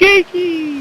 Cheeky!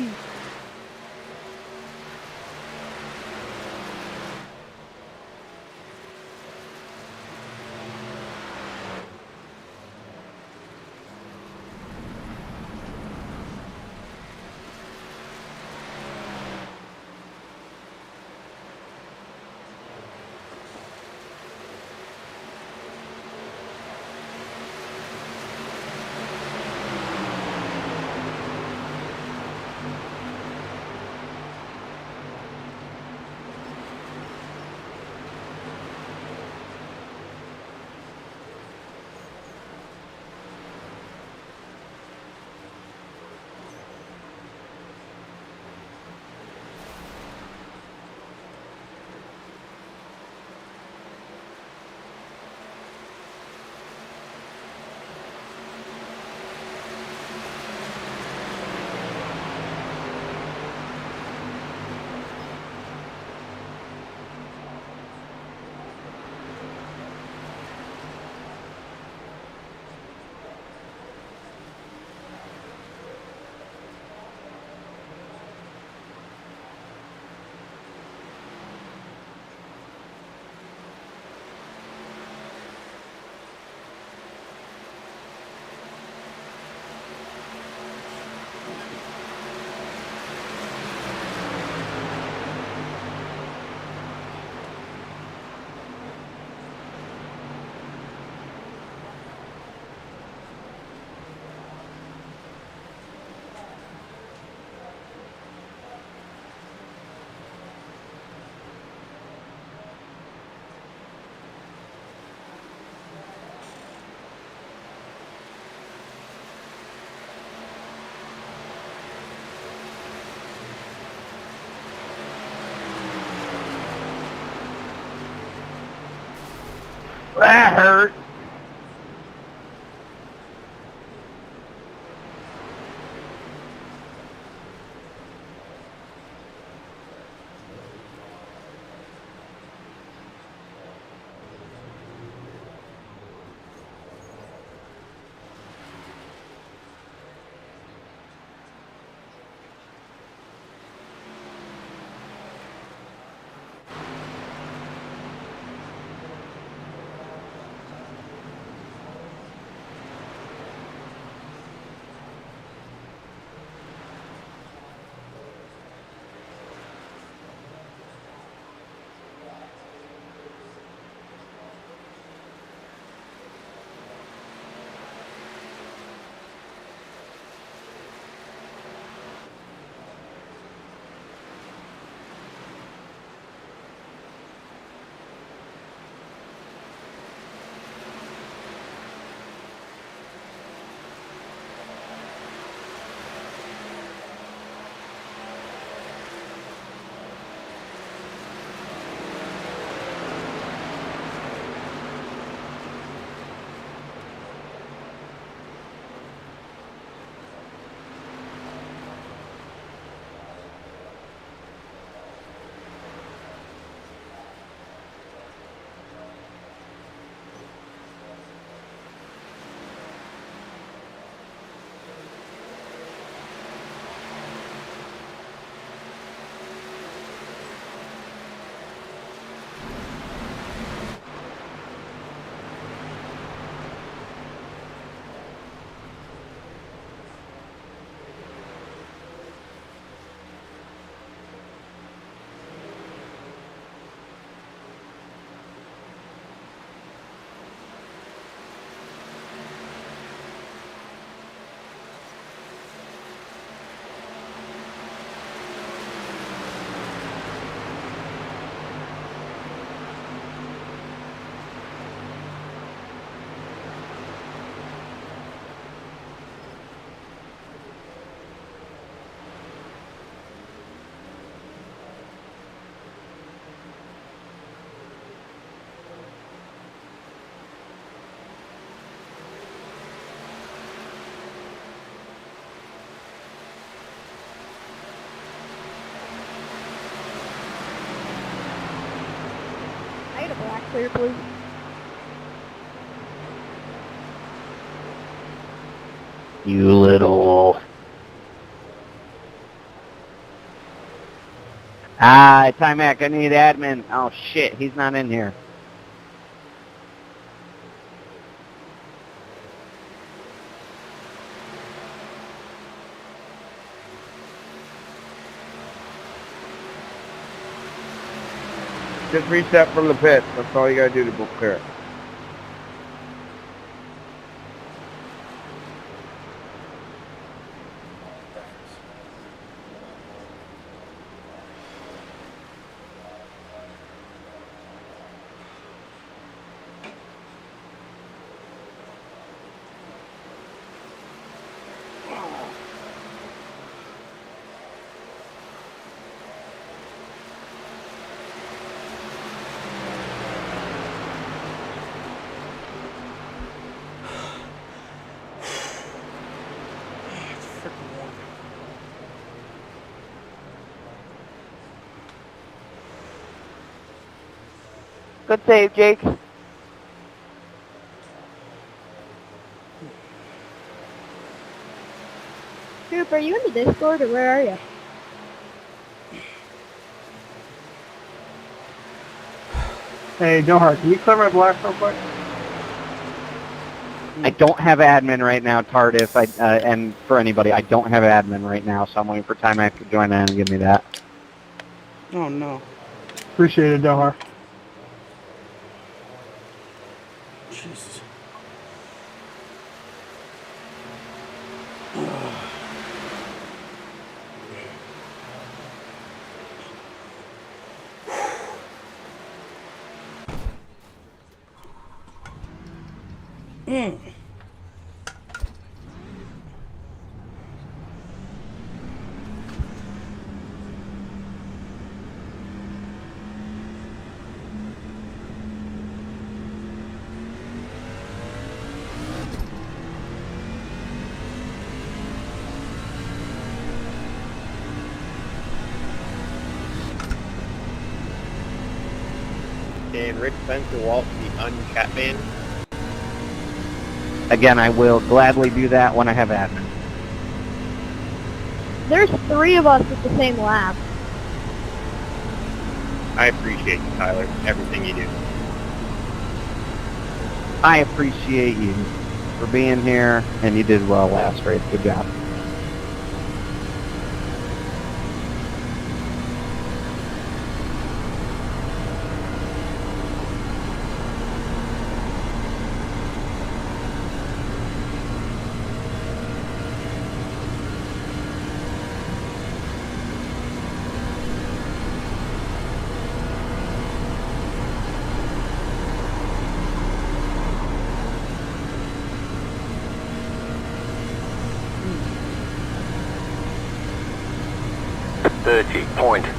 That hurt. Clear, please. You little... Timac, I need admin. Oh shit, he's not in here. Just reset from the pit. That's all you gotta do to go clear it. Good save, Jake. Coop, are you in the Discord or where are you? Hey, Dohar, can you clear my black real quick? I don't have admin right now, Tardif. And for anybody, I don't have admin right now, so I'm waiting for Timac to join in and give me that. Oh, no. Appreciate it, Dohar. Jesus. And Rick Spencer Walt, the unchat man. Again, I will gladly do that when I have admin. There's 3 of us with the same lap. I appreciate you, Tyler. Everything you do. I appreciate you for being here, and you did well last race. Good job.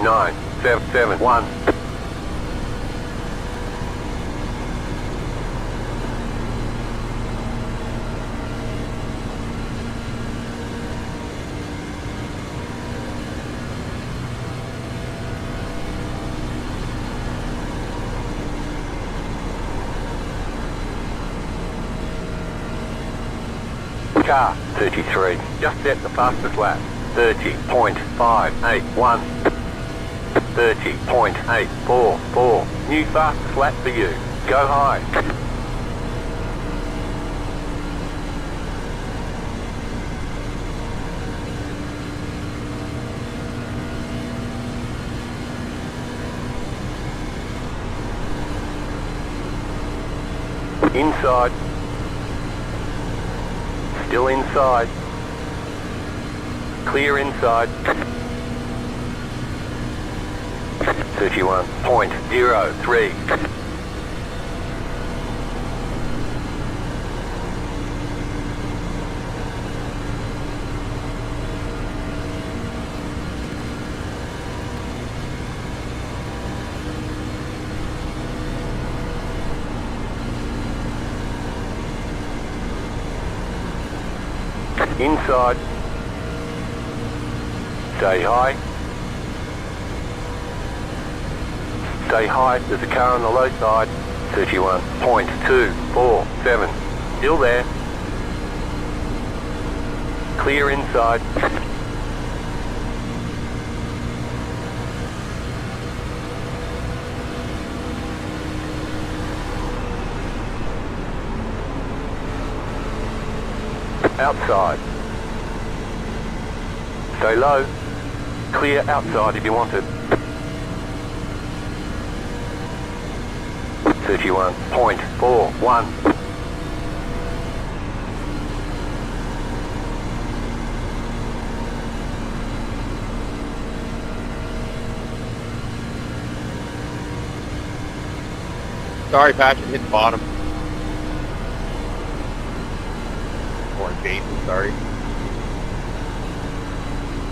.9771. Car 33, just set the fastest lap. 30.581. 30.844. New fastest lap for you. Go high. Inside. Still inside. Clear inside. 31.03. Inside. Stay high. Stay high, there's a car on the low side. 31.247. Still there. Clear inside. outside. Stay low. Clear outside if you want it. 31.41. Sorry, Patrick, hit the bottom. Or Jason, sorry.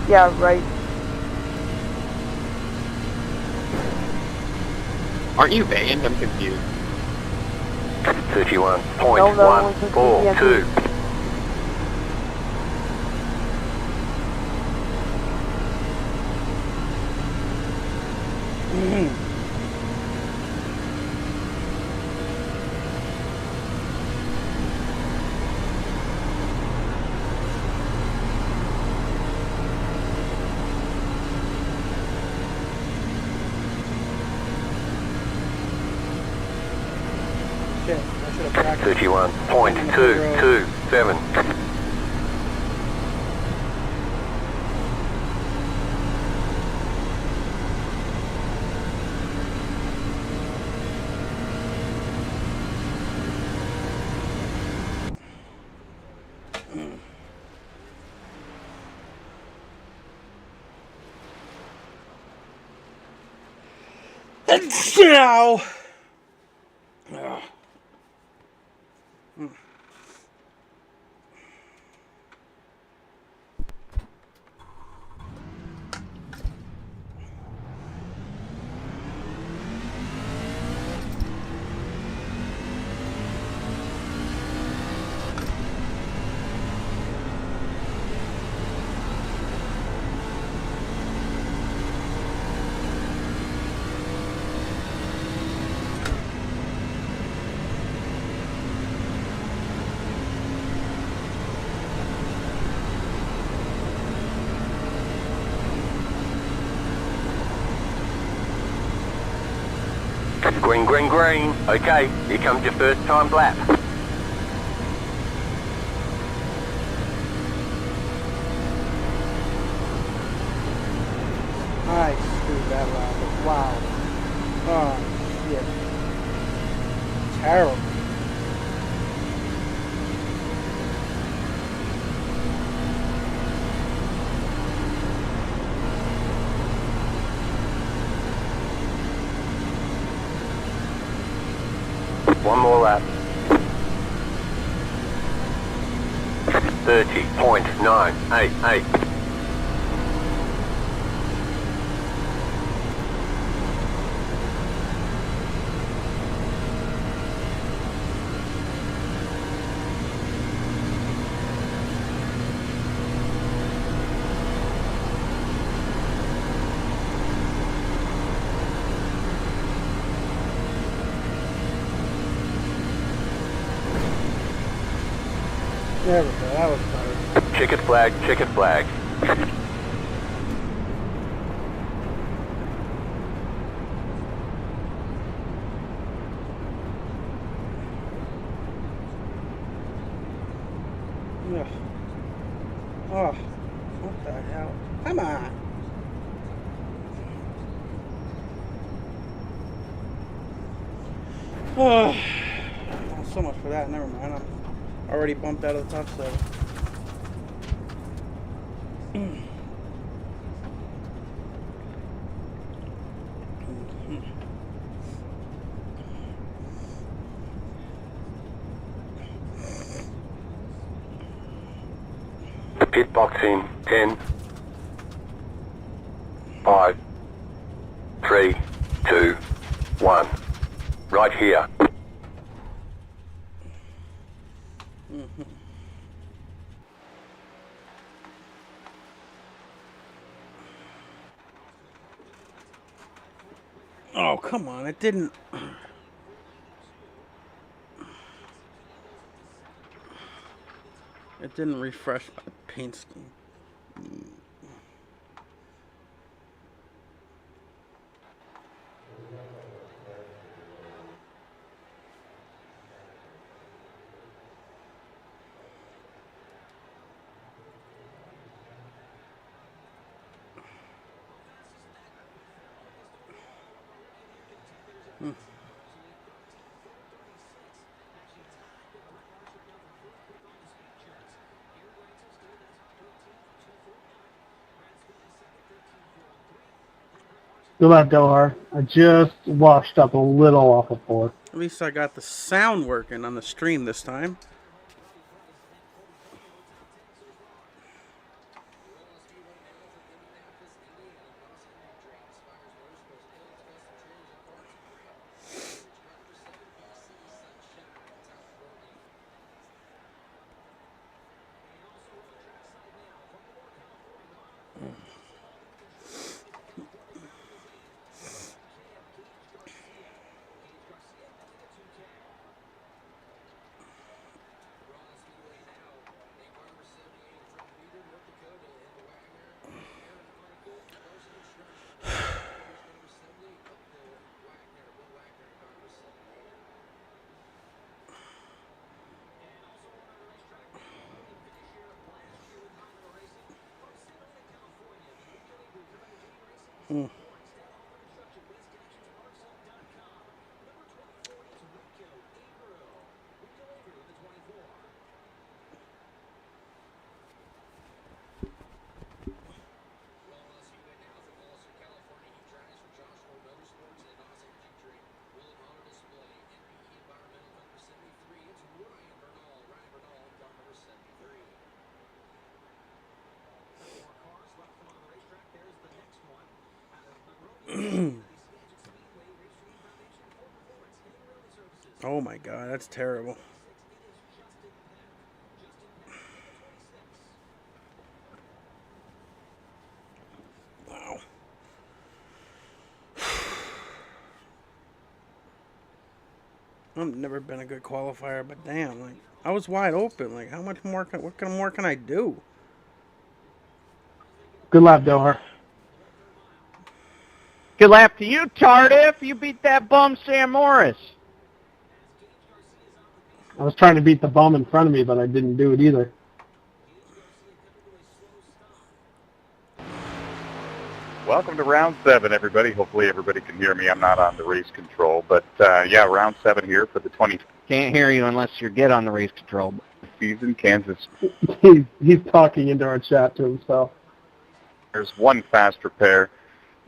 Yeah, right. Aren't you banned? I'm confused. 31.142. Shit, I should have practiced. 31.227. Ow! Ugh. Green, green, green. Okay, here comes your first time lap. I screwed that lap. Wow. Oh, shit. Terrible. One more lap. 30.988. There we go. That was better. Checkered flag, checkered flag. Ugh. Oh, what the hell? Come on. Oh, so much for that. Never mind. I'm already bumped out of the top 7. Pit box in 10, 5, 3, 2, 1. Right here. Oh, come on. It didn't. It didn't refresh my paint scheme. Good luck, Dohar. I just washed up a little off of 4. At least I got the sound working on the stream this time. Oh my god, that's terrible. Wow. I've never been a good qualifier, but damn, like I was wide open. Like how much more what more can I do? Good lap, Dohar. Good lap to you, Tardif. You beat that bum Sam Morris. I was trying to beat the bum in front of me, but I didn't do it either. Welcome to round 7, everybody. Hopefully everybody can hear me. I'm not on the race control, but yeah, round 7 here for the 20 Can't hear you unless you get on the race control. season, Kansas. He's talking into our chat to himself. There's one fast repair,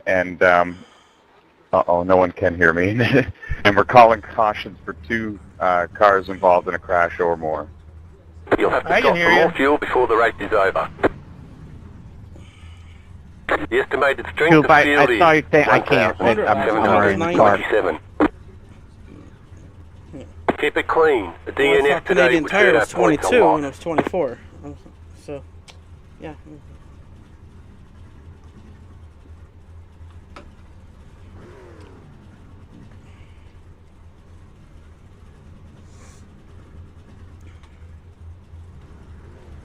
and uh-oh, no one can hear me. And we're calling cautions for 2 cars involved in a crash or more. You'll have to stop for more fuel before the race is over. The estimated strength Coop, of I field saw you is think I can't. I'm already in the car. 1,727. Keep it clean. The Well, I DNF thought today Canadian would Tire shoot was out points a 22 lot. and it was 24. So, yeah.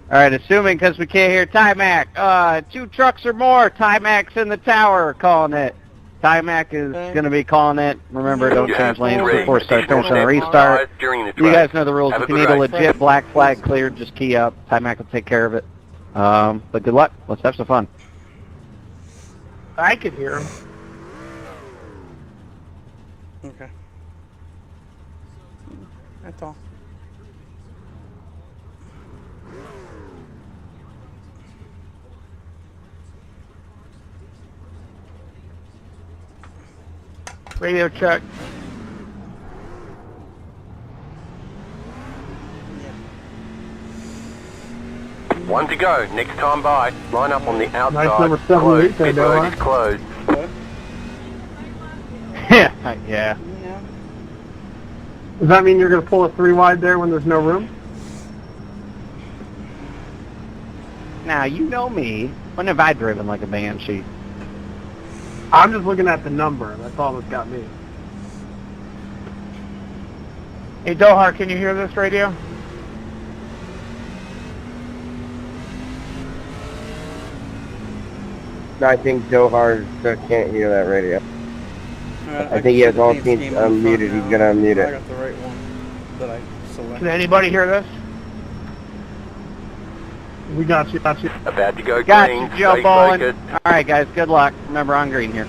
All right, assuming because we can't hear Timac, 2 trucks or more. Timac's in the tower calling it. Timac is going to be calling it. Remember, don't change lanes before start, finish on a restart. You guys know the rules. If you need a legit black flag cleared, just key up. Timac will take care of it. But good luck. Let's have some fun. I could hear him. Okay. That's all. Radio check. One to go. Next time by. Line up on the outside. Nice number 78 there, Pit road Noah. is closed. Yeah. Yeah. Does that mean you're going to pull a 3 wide there when there's no room? Now, you know me. When have I driven like a banshee? I'm just looking at the number. That's all that's got me. Hey, Dohar, can you hear this radio? I think Dohar can't hear that radio. Alright, I think he has all can teams see the game unmuted. on He's going to unmute I it. got the right one that I selected. Can anybody hear this? We got you. About to go Got green. you, Joe Stay Bowen. focused. All right, guys, good luck. Remember, on green here.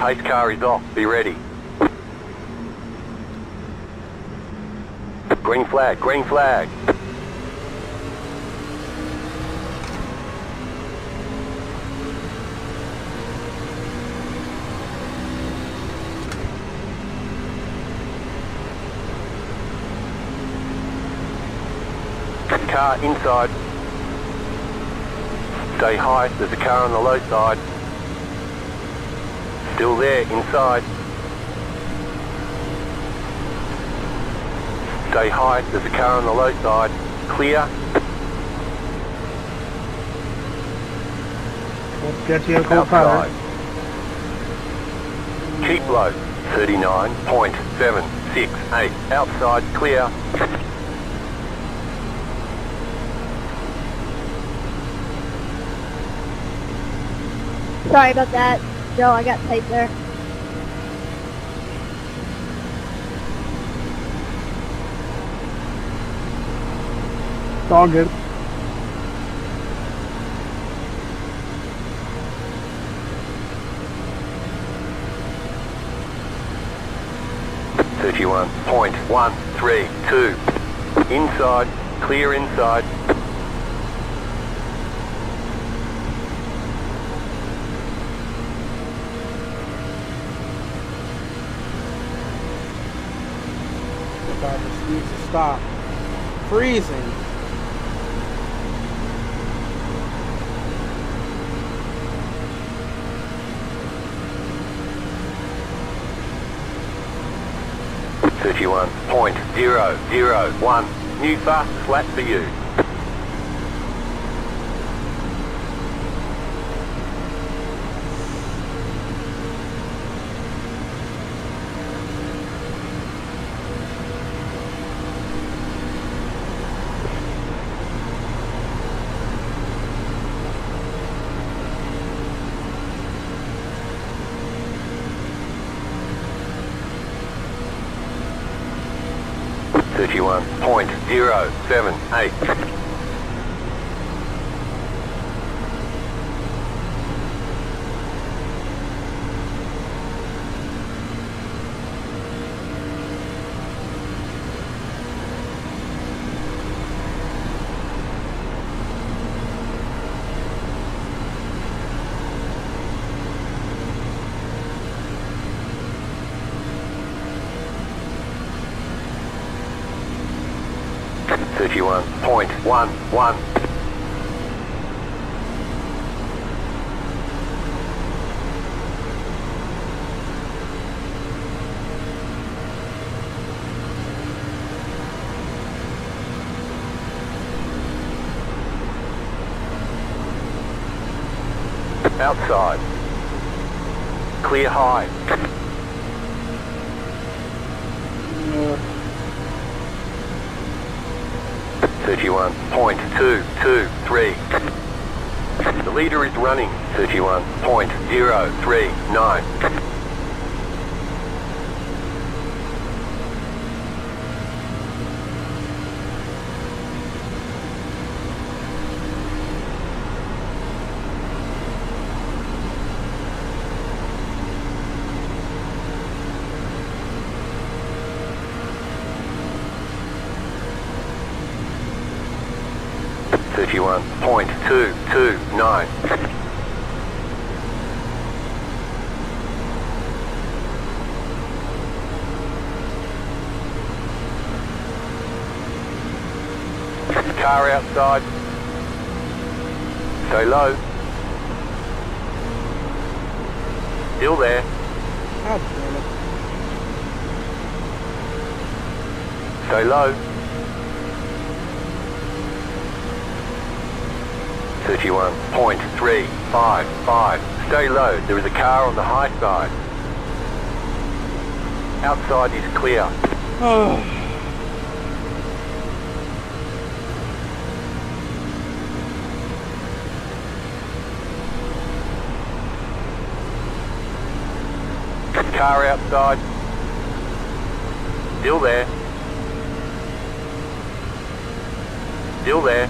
Pace car is off. Be ready. Green flag, green flag. Car inside. Stay high, there's a car on the low side. Still there, inside. Stay high, there's a car on the low side. Clear. Let's get you a cold powder. Keep low. 39.768. Outside, clear. Sorry about that, Joe. I got tight there. It's all good. .132. Inside, clear inside. The car just needs to stop. Freezing. .001. New fast flat for you. .078. .11. Outside. Clear high. 31.223. The leader is running. 31.039. .229. Car outside. Stay low. Still there. God damn it. Stay low. 31.355. Stay low. There is a car on the high side. Outside is clear. Oh. Car outside. Still there. Still there.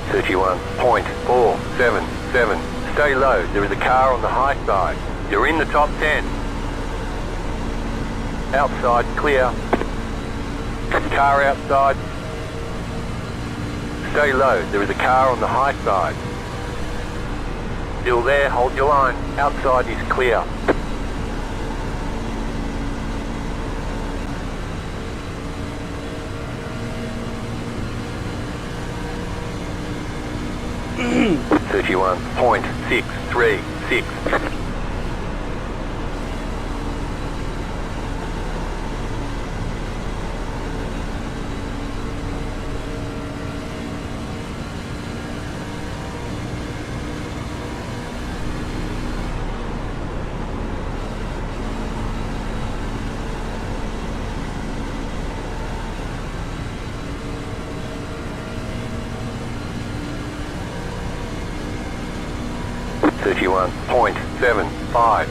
31.477. Stay low, there is a car on the high side. You're in the top 10. Outside, clear. Car outside. Stay low, there is a car on the high side. Still there, hold your line. Outside is clear. .636. .75.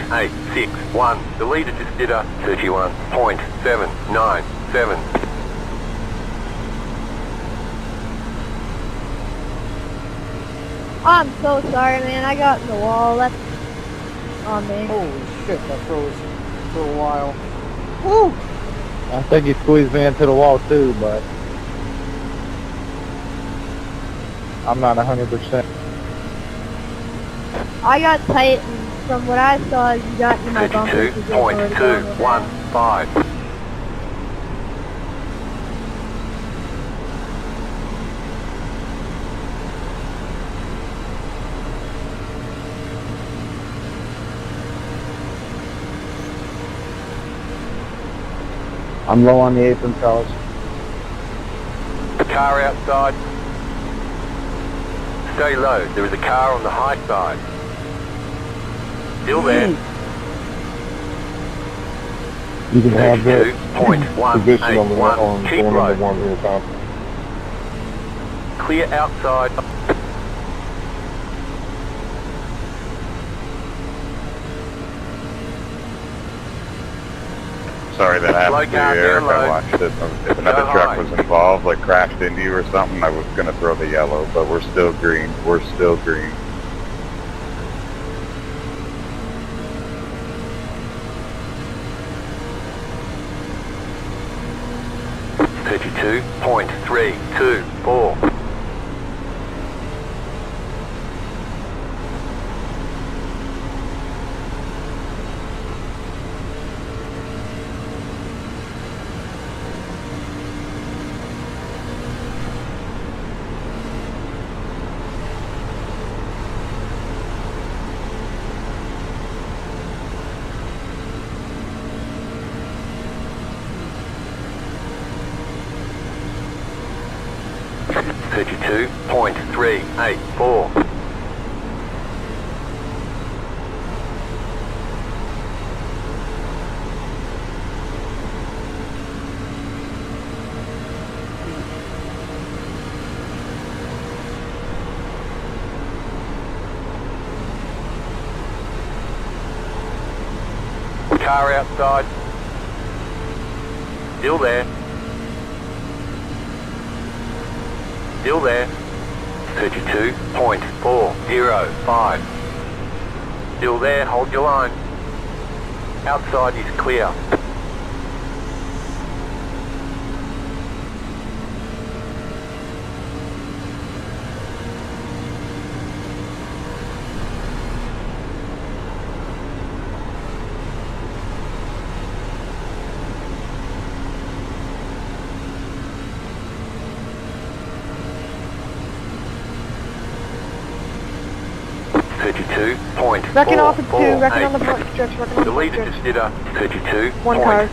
.861. The leader just did a 31.797. I'm so sorry, man. I got in the wall. That's on me. Holy shit, that froze for a while. Woo! I think he squeezed me into the wall too, but I'm not 100%. I got tight, and from what I saw, you got in my bumper. 32.215. I'm low on the apron, fellas. Car outside. Stay low, there is a car on the high side. Still there. You can have that 32.181. position on Keep going low. on the one real top. Clear outside. Sorry that happened to you, down, Eric. down I low. watched it. If another Go truck high. was involved, like crashed into you or something, I was going to throw the yellow, but we're still green. We're still green. .324. .384. Car outside. Still there. Still there. 32.405. Still there, hold your line. Outside is clear. Reckon off at 2, reckon on the front stretch, reckon on The the leader front just stretch. did a 32.461. One car.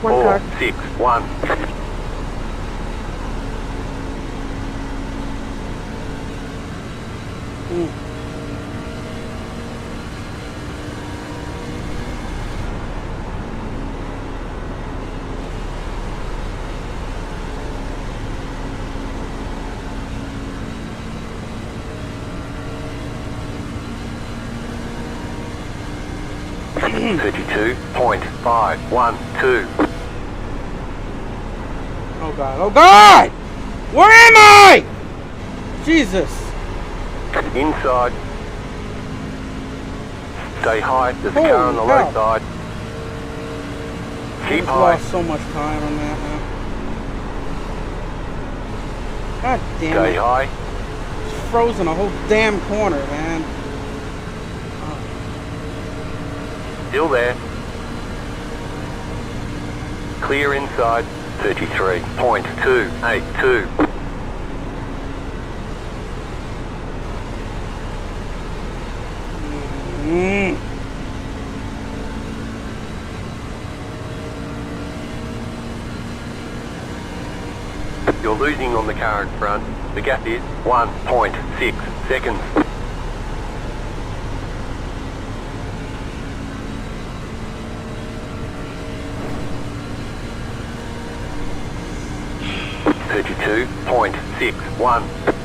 32.512. Oh God, oh God! Where am I? Jesus. Inside. Stay high, there's a Holy car on the cow. low side. Keep I've high. lost so much time on that now. God damn Stay it. high. It's frozen a whole damn corner, man. Still there. Clear inside. 33.282. Mm. You're losing on the car in front. The gap is 1.6 seconds. .61.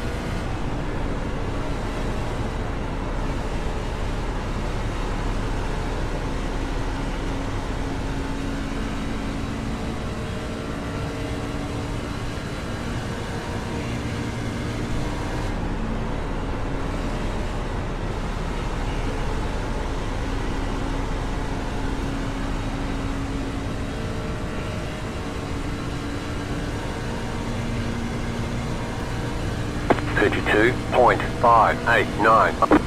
.589.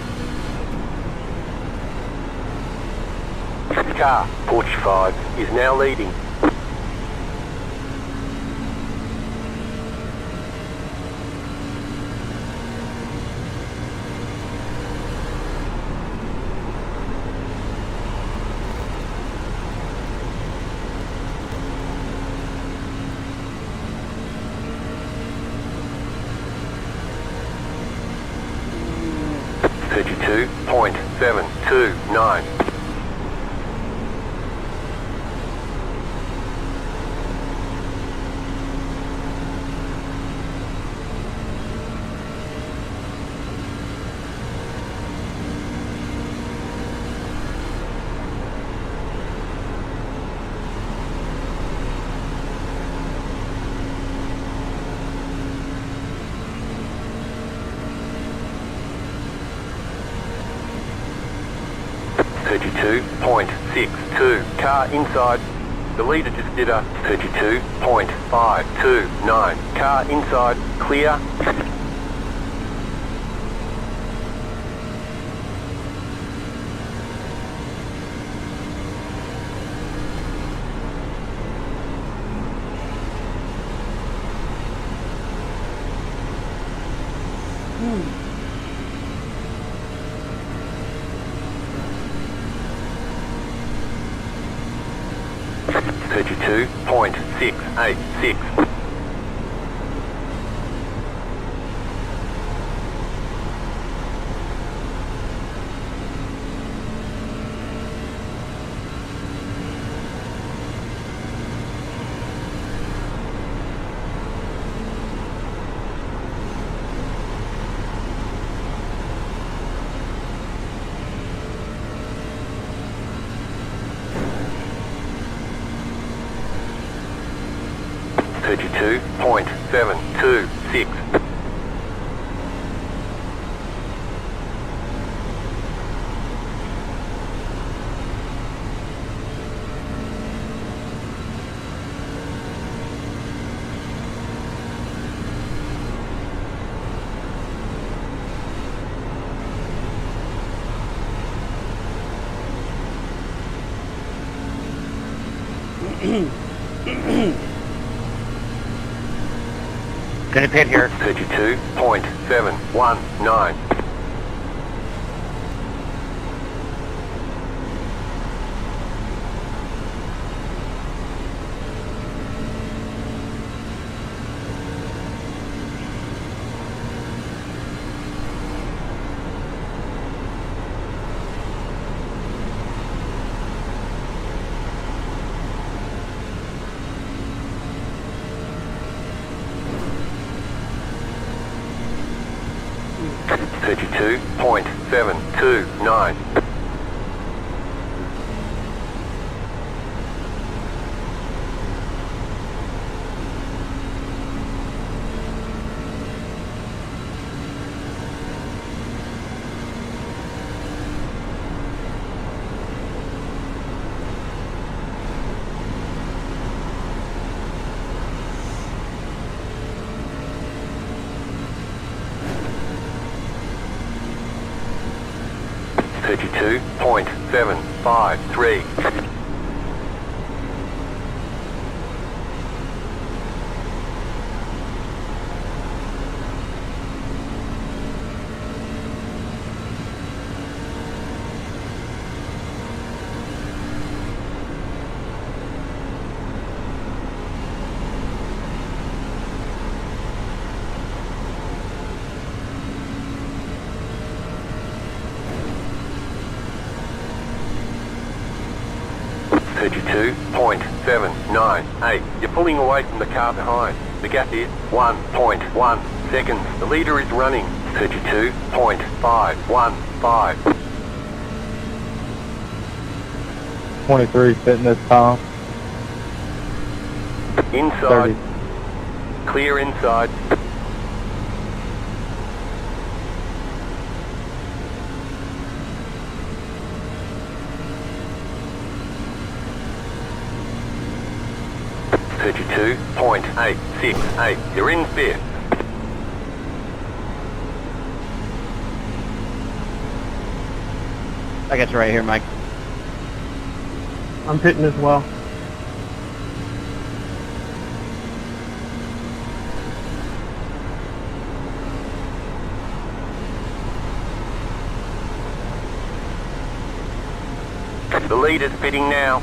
Car 45 is now leading. .729. .62. Car inside. The leader just did a 32.529. Car inside. Clear. Hmm. 32.686. .726. Gonna pit here. 32.719. .729. 32.753. .798. You're pulling away from the car behind. The gap is 1.1 seconds. The leader is running 32.515. 23 fitness, Tom. Inside. Clear inside. .868. You're in fifth. I got you right here, Mike. I'm pitting as well. The leader's pitting now.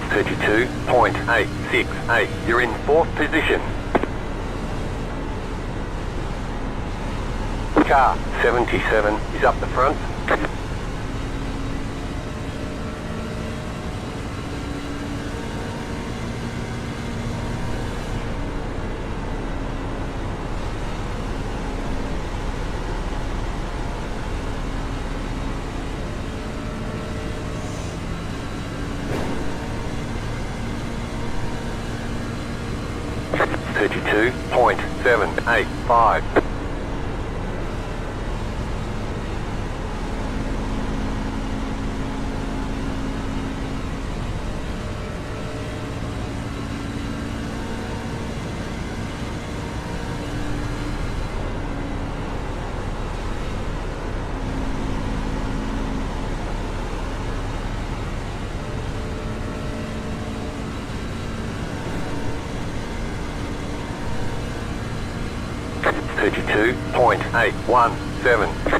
32.868. You're in fourth position. Car 77 is up the front. .785. .817.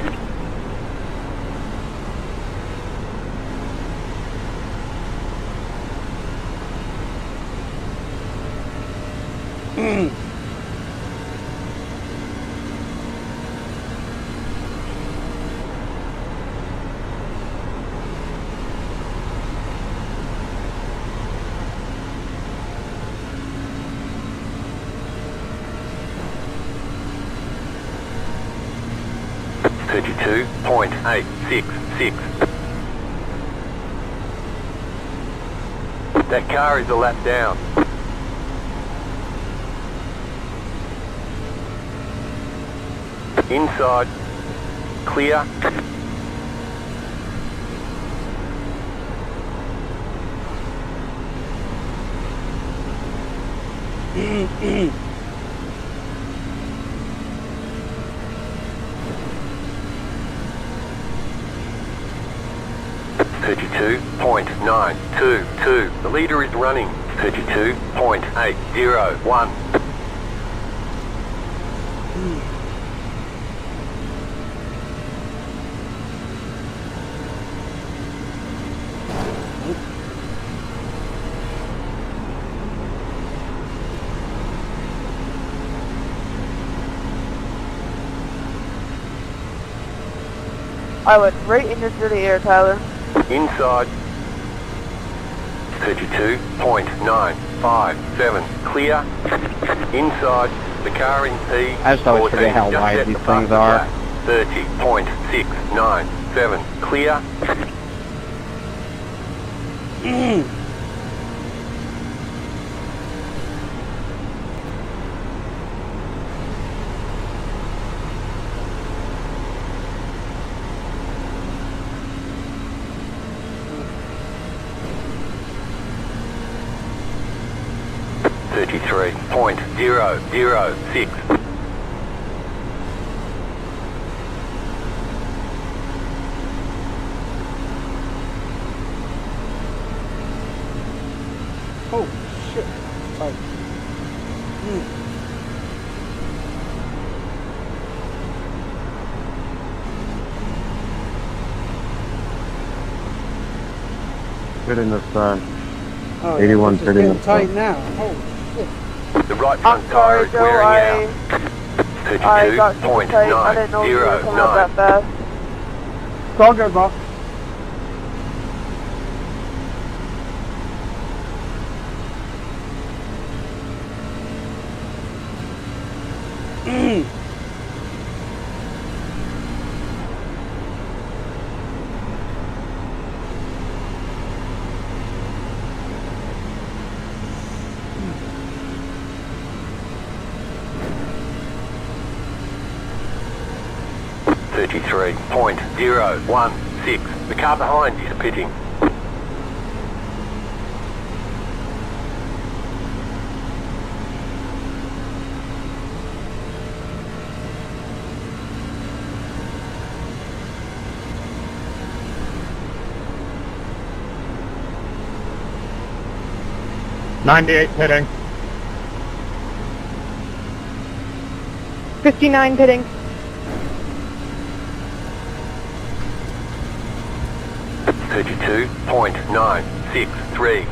.866. That car is a lap down. Inside. Clear. .922. The leader is running 32.801. I went right into the air, Tyler. Inside. 32.957. Clear. Inside. The car in P. I just always forget how wide these things are. 30.697. Clear. .006. pitting this time. Oh, 81 it's pitting getting this tight time. now. Holy shit. The right I'm front sorry, tyre is Joe. wearing I got too tight. I didn't know you were coming up that 32.909. fast. It's all good, boss. .016. The car behind is pitting. pitting. 59 pitting. 32.963.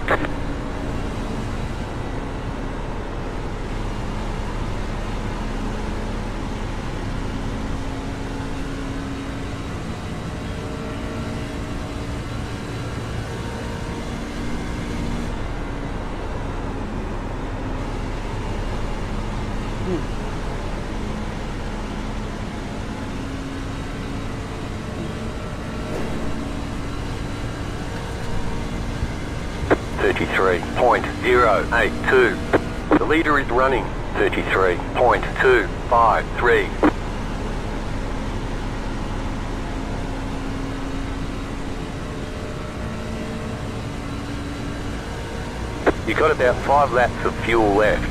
.082. The leader is running 33.253. You got about 5 laps of fuel left.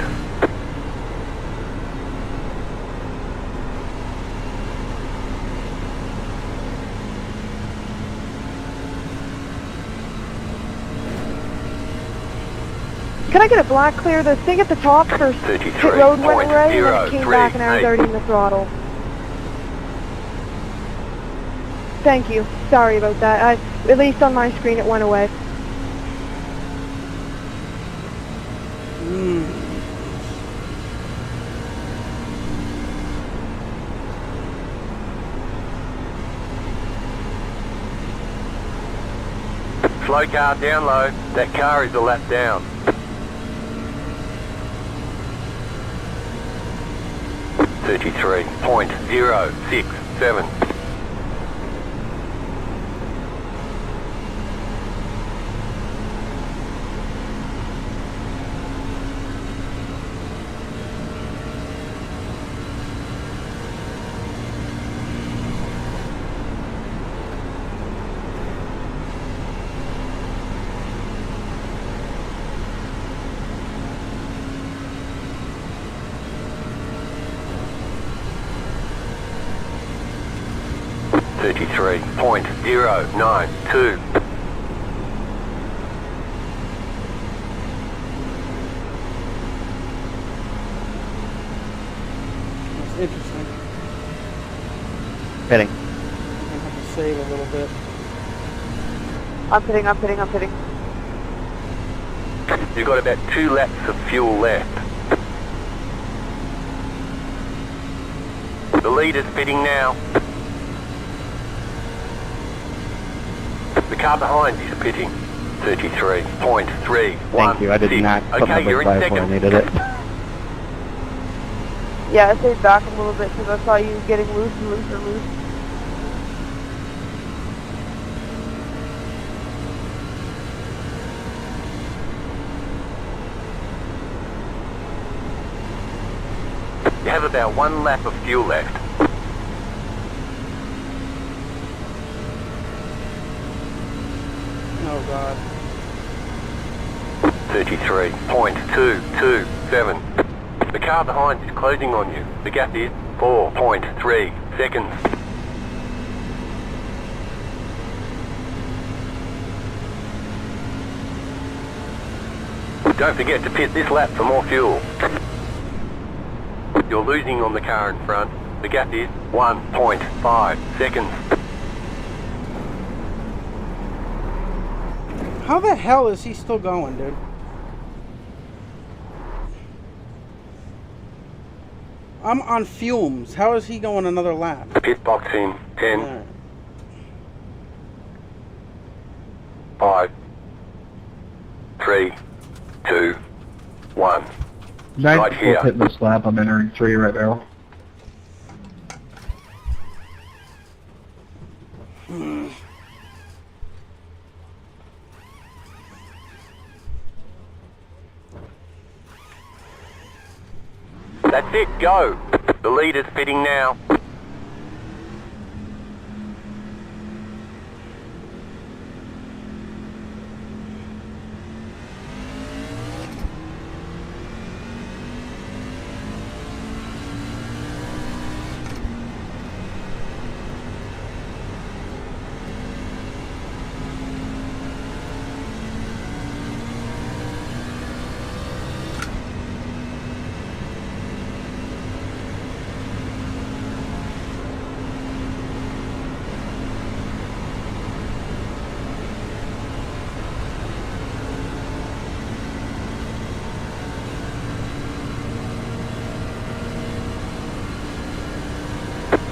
Can I get a black clear? The thing at the top for pit road went away and then it came back and I was already in the throttle. Thank you. Sorry about that. At least on my screen it went away. Slow car down low. That car is a lap down. .067. .092. That's interesting. Pitting. I'm gonna have to save a little bit. I'm pitting. You've got about 2 laps of fuel left. The leader's pitting now. The car behind is pitting. 33.316. Thank you. I did not put my you're brake in by before I second. needed it. Yeah, I stayed back a little bit because I saw you getting loose and loose and loose. You have about 1 lap of fuel left. Oh god. 33.227. The car behind is closing on you. The gap is 4.3 seconds. Don't forget to pit this lap for more fuel. You're losing on the car in front. The gap is 1.5 seconds. How the hell is he still going, dude? I'm on fumes. How is he going another lap? Pit box in 10, Alright. 5, 3, 2, 1. Nice Right here. hitting this lap. I'm entering 3 right now. That's it, go. The leader's pitting now.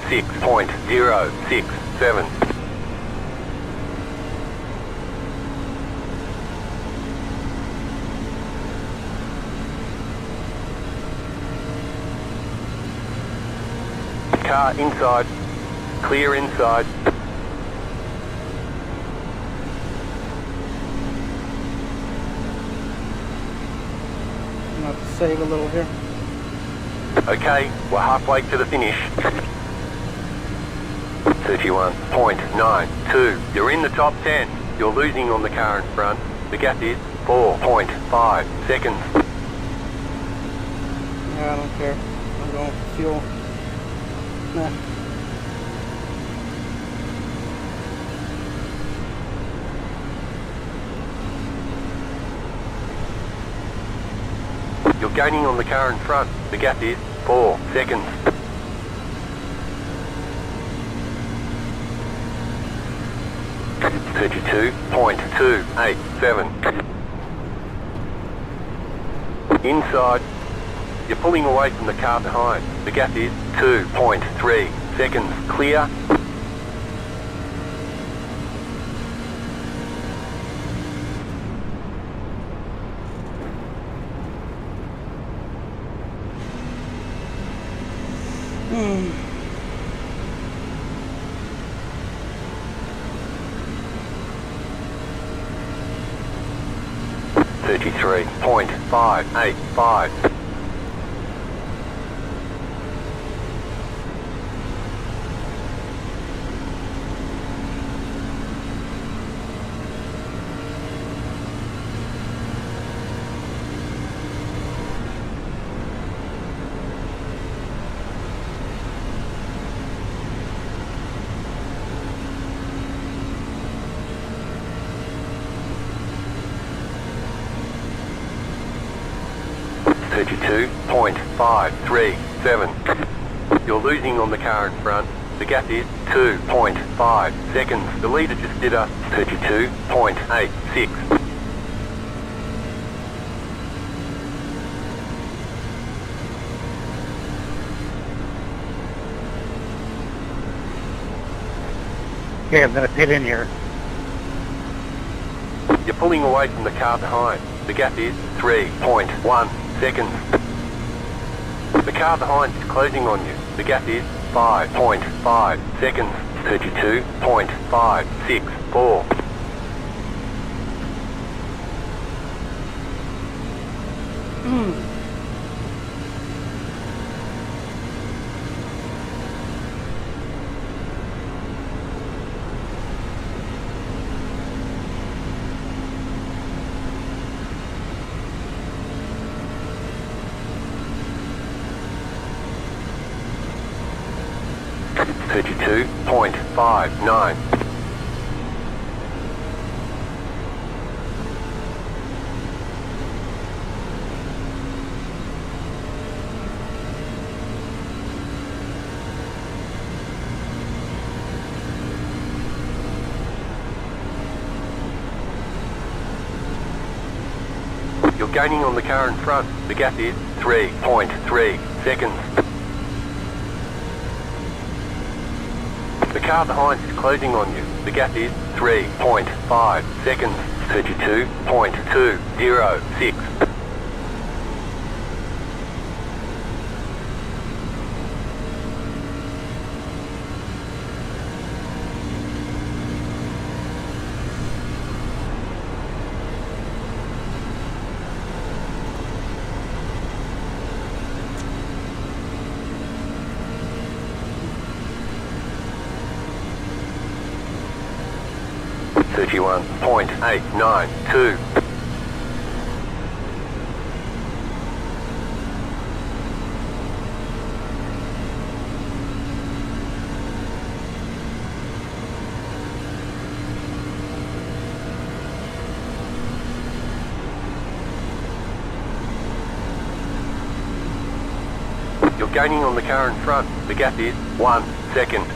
Six 6.067. Car inside. Clear inside. I'm gonna have to save a little here. Okay, we're halfway to the finish. 31.92. You're in the top 10. You're losing on the car in front. The gap is 4.5 seconds. Yeah, I don't care. I'm going for fuel. Nah. You're gaining on the car in front. The gap is 4 seconds. .287. Inside. You're pulling away from the car behind. The gap is 2.3 seconds. Clear. Hmm. .585. .537. You're losing on the car in front. The gap is 2.5 seconds. The leader just did a 32.86. Okay, I'm gonna pit in here. You're pulling away from the car behind. The gap is 3.1 seconds. The car behind is closing on you. The gap is 5.5 seconds. 32.564. .59. gaining on the car in front. The gap is 3.3 seconds. The car behind is closing on you. The gap is 3.5 seconds. 32.206. .892. You're gaining on the car in front. The gap is 1 second.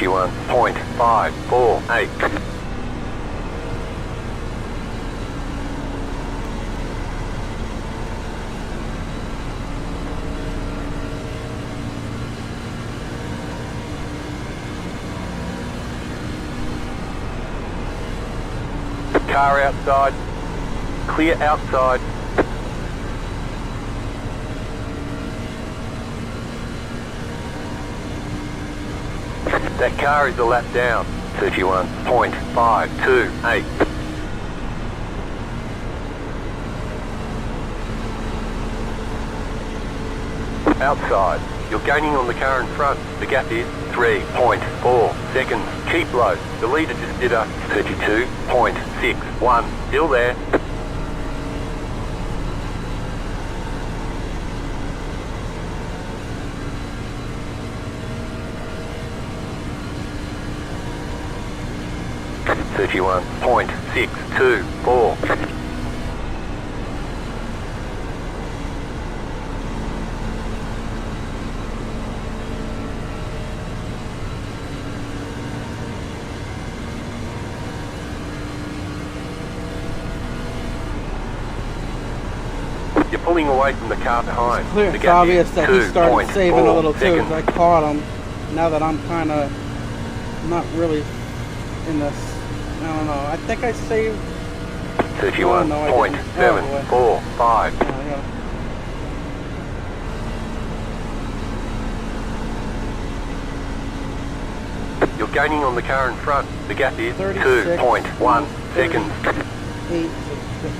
.548. Car outside. Clear outside. That car is a lap down. 31.528. Outside. You're gaining on the car in front. The gap is 3.4 seconds. Keep low. The leader just did a 32.61. Still there. .624. You're pulling away from the car behind. It's clear. It's obvious that he started saving a little too. I caught him. Now that I'm kind of not really in this. I don't know. I think I saved 31.745. You're gaining on the car in front. The gap is 2.1 seconds. 8.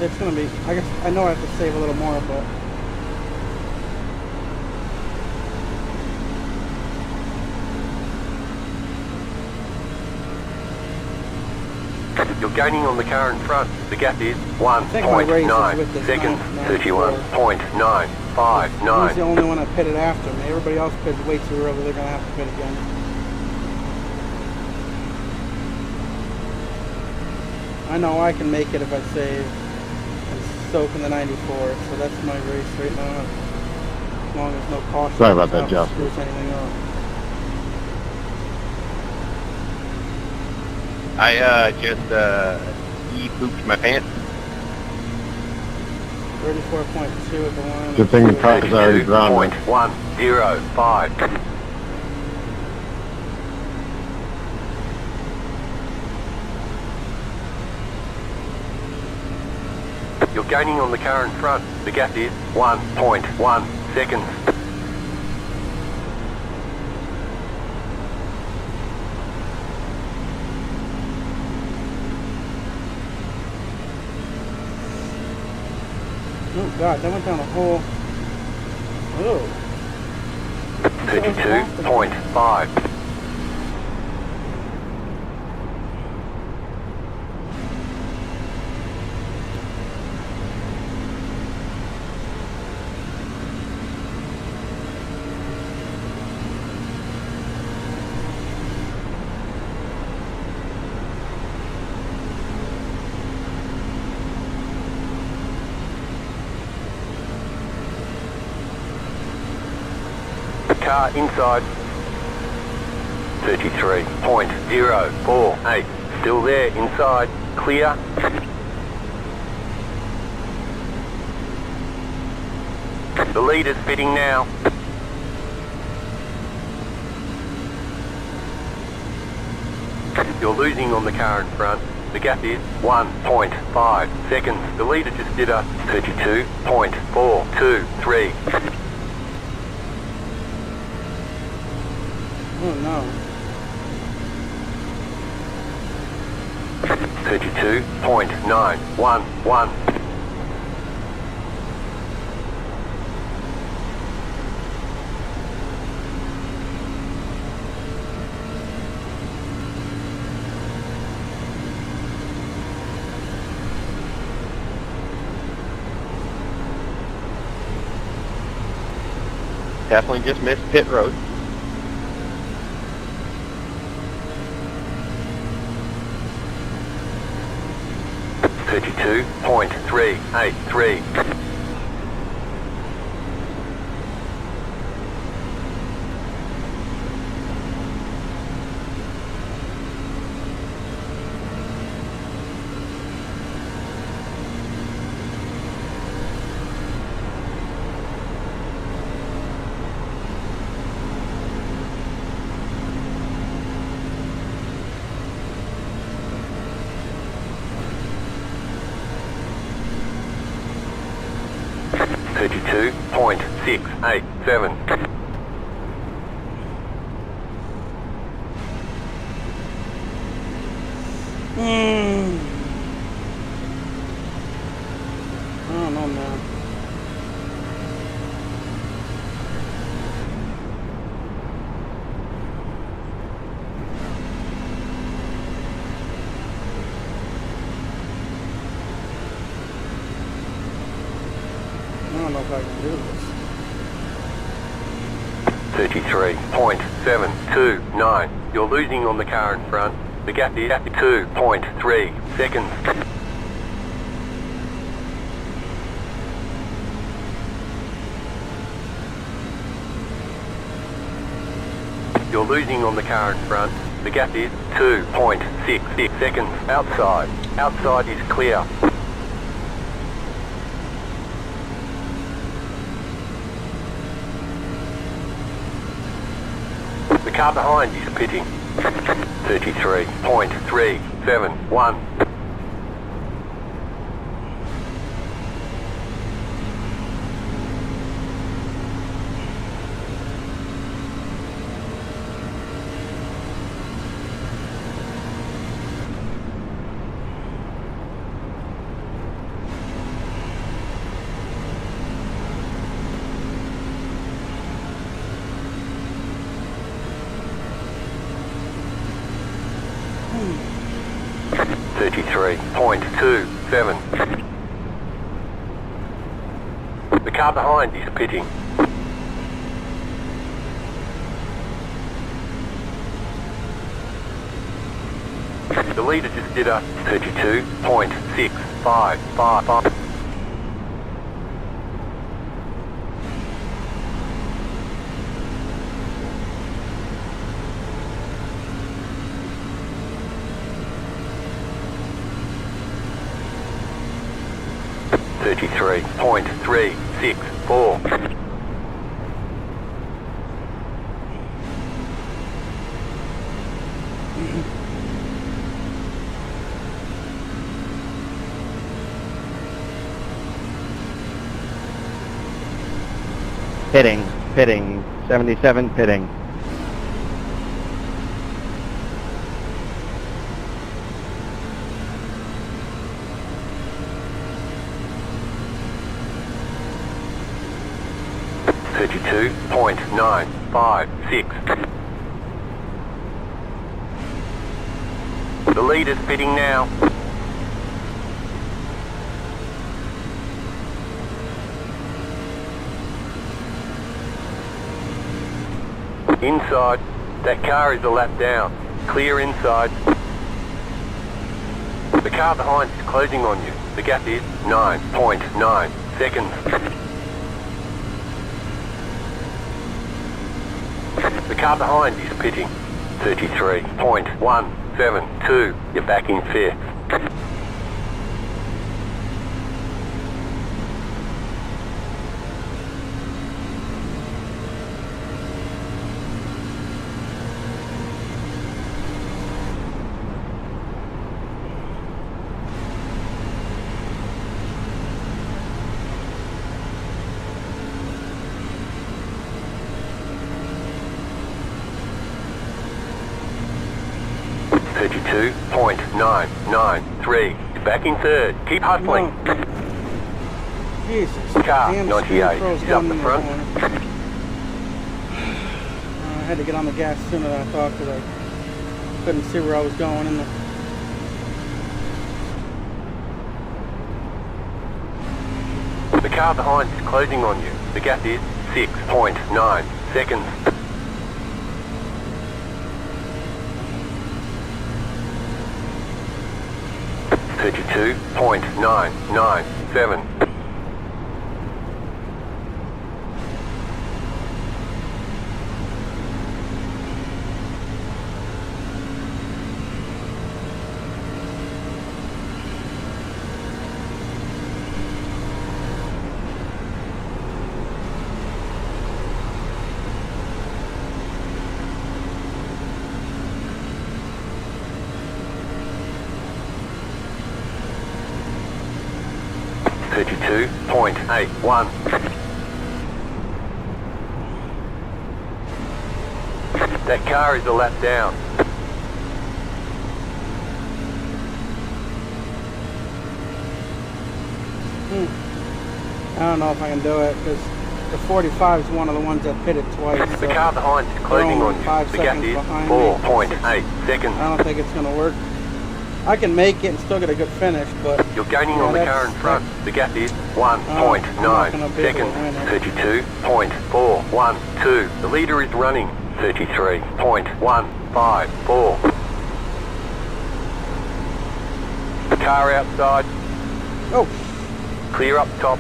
It's going to be, I guess, I know I have to save a little more, but. You're gaining on the car in front. The gap is 1.9 seconds. 31.959. He's the only one that pitted after me. Everybody else pitted way too early. They're going to have to pit again. I know I can make it if I save and soak in the 94. So that's my race right now. As long as no caution. Sorry about that, Jeff. Screws anything up. I just e-pooped my pants. 34.2 at the line. Good thing the car is already drawn. 105. You're gaining on the car in front. The gap is 1.1 seconds. Oh God, that went down a hole. Oh. 32.5. Car inside. 33.048 Still there, inside, clear. The leader's pitting now. You're losing on the car in front. The gap is 1.5 seconds. The leader just did a 32.423. Oh no. 32.911. Definitely just missed pit road. .383. .687. I don't know, man. I don't know if I can do this. 33.729. You're losing on the car in front. The gap is 2.3 seconds. You're losing on the car in front. The gap is 2.66 seconds. Outside. Outside is clear. The car behind is pitting. 33.371. .27. The car behind is pitting. The leader just did a 32.655. .364. Pitting, 77 pitting. .956. The leader's pitting now. Inside. That car is a lap down. Clear inside. The car behind is closing on you. The gap is 9.9 seconds. The car behind is pitting. 33.1 32.72. You're back in fifth. .993. You're back in third. Keep hustling. No. Jesus. Car Damn 98 is up the front. I had to get on the gas sooner than I thought because I couldn't see where I was going in the... The car behind is closing on you. The gap is 6.9 seconds. .997. .81. That car is a lap down. I don't know if I can do it because the 45 is one of the ones that pitted twice. The so car behind is closing on you. 5 The gap seconds is behind me. 4.8 seconds. I don't think it's going to work. I can make it and still get a good finish, but... You're gaining on the car in front. The gap is 1.9 seconds. 32.412. The leader is running. 33.154. Car outside. Oh. Clear up top.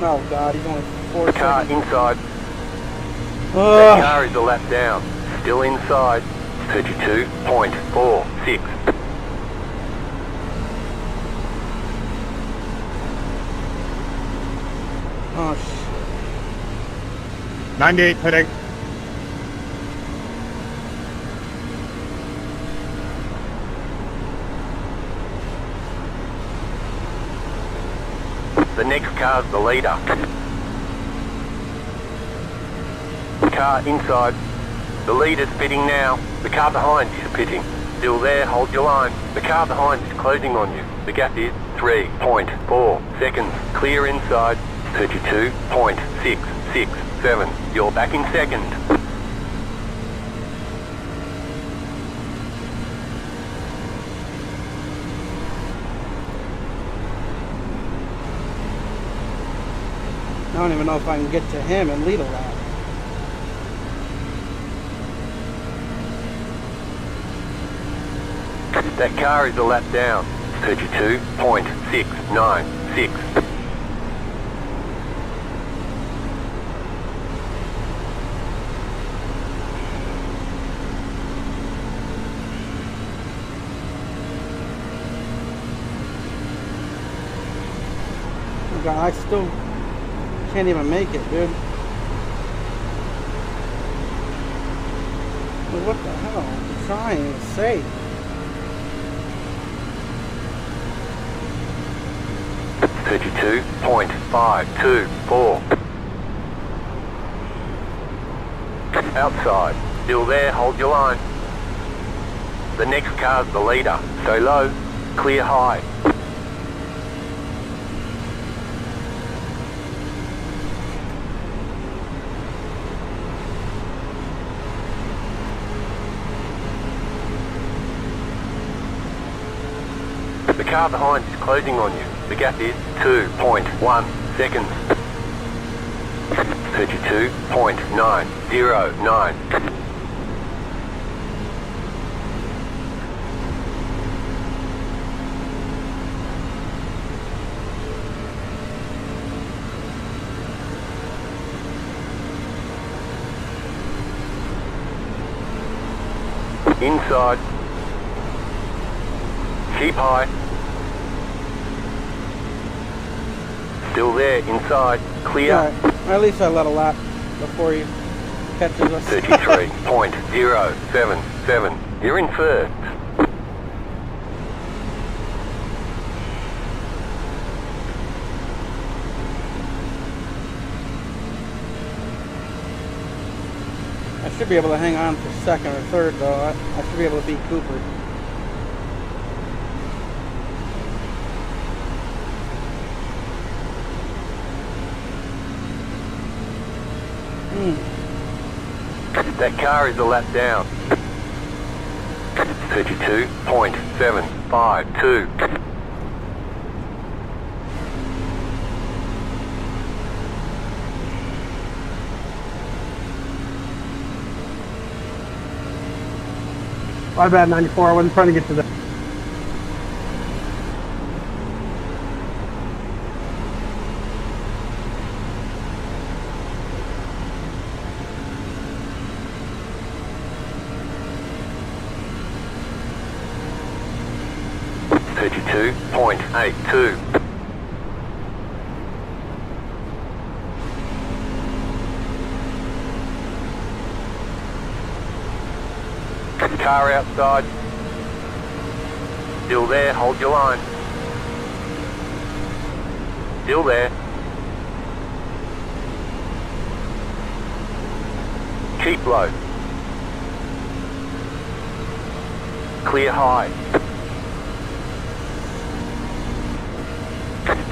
Oh God, he's only 4 Car seconds. inside. That car is a lap down. Still inside. 32.46. Oh shit. 98 pitting. The next car's the leader. Car inside. The leader's pitting now. The car behind is pitting. Still there, hold your line. The car behind is closing on you. The gap is 3.4 seconds. Clear inside. 32.667. You're back in second. I don't even know if I can get to him and lead a lap. That car is a lap down. 32.696. Oh God, I still can't even make it, dude. Well, what the hell? I'm trying to say. .524. Outside. Still there, hold your line. The next car's the leader. So low, clear high. The car behind is closing on you. The gap is 2.1 seconds. 32.909. Inside. Keep high. Still there, inside. Clear. Right. At least I let a lap before he catches us. 33.077. You're in first. I should be able to hang on for second or third, though. I should be able to beat Cooper. That car is a lap down. 32.752. My bad, 94. I wasn't trying to get to that. .82. Car outside. Still there, hold your line. Still there. Keep low. Clear high.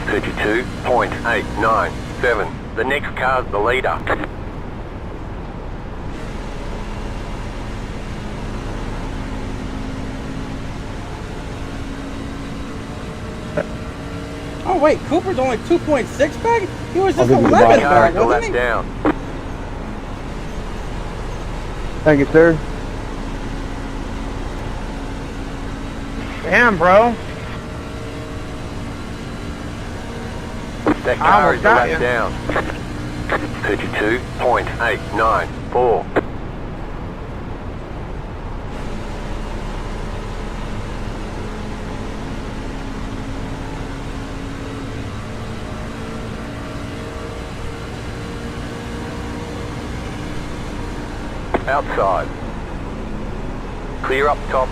32.897. The next car's the leader. Oh wait, Cooper's only 2.6 back? He was just 11 back, wasn't he? Down. Thank you, sir. Damn, bro. That car is a lap down. 32.894. Outside. Clear up top.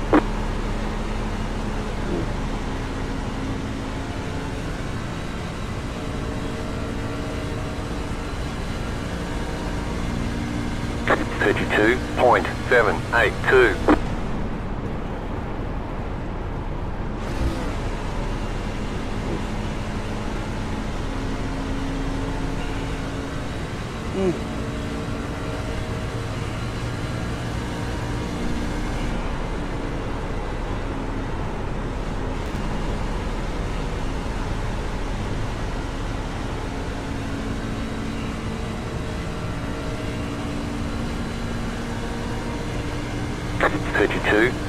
.782.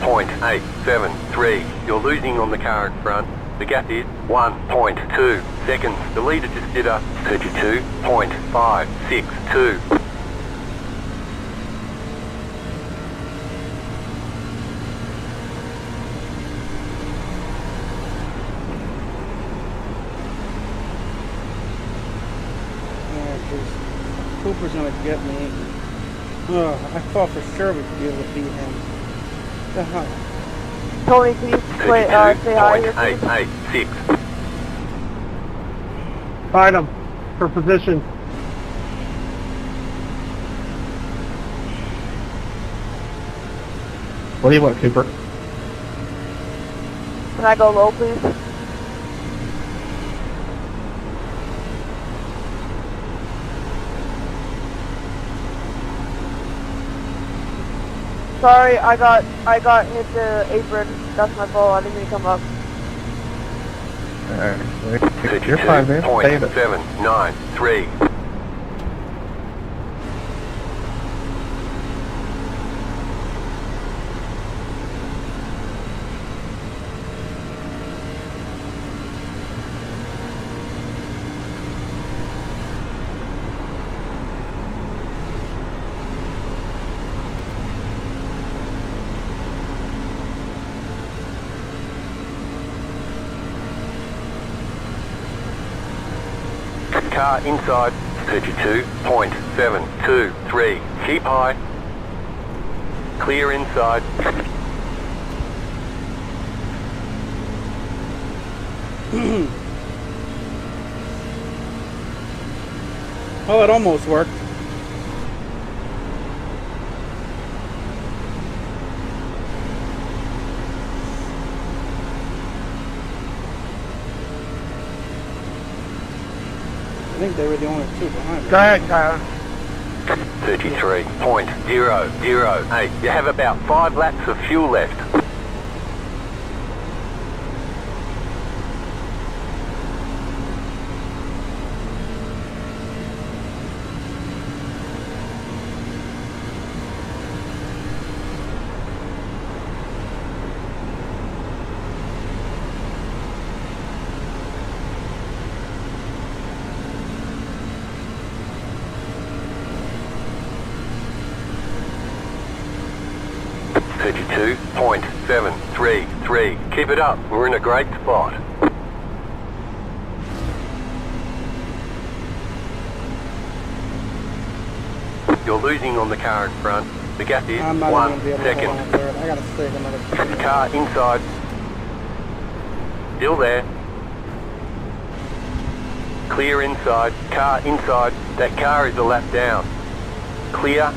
.873. You're losing on the car in front. The gap is 1.2 seconds. The leader just did a 32.562. Cooper's gonna get me. I thought for sure we could be able to beat him. The hell? Tony, can you say hi here, please? 32.886. Find him for position. What do you want, Cooper? Can I go low, please? Sorry, I got hit the apron. That's my fault. I didn't mean to come up. Alright, you're fine, man. Save it. 32.793. Car inside, 32.723. Keep high. Clear inside. Oh, it almost worked. I think they were the only two behind me. Go ahead, Tyler. 33.008. You have about 5 laps of fuel left. .733. Keep it up. We're in a great spot. You're losing on the car in front. The gap is 1 second. I gotta save another. Car inside. Still there. Clear inside. Car inside. That car is a lap down. Clear.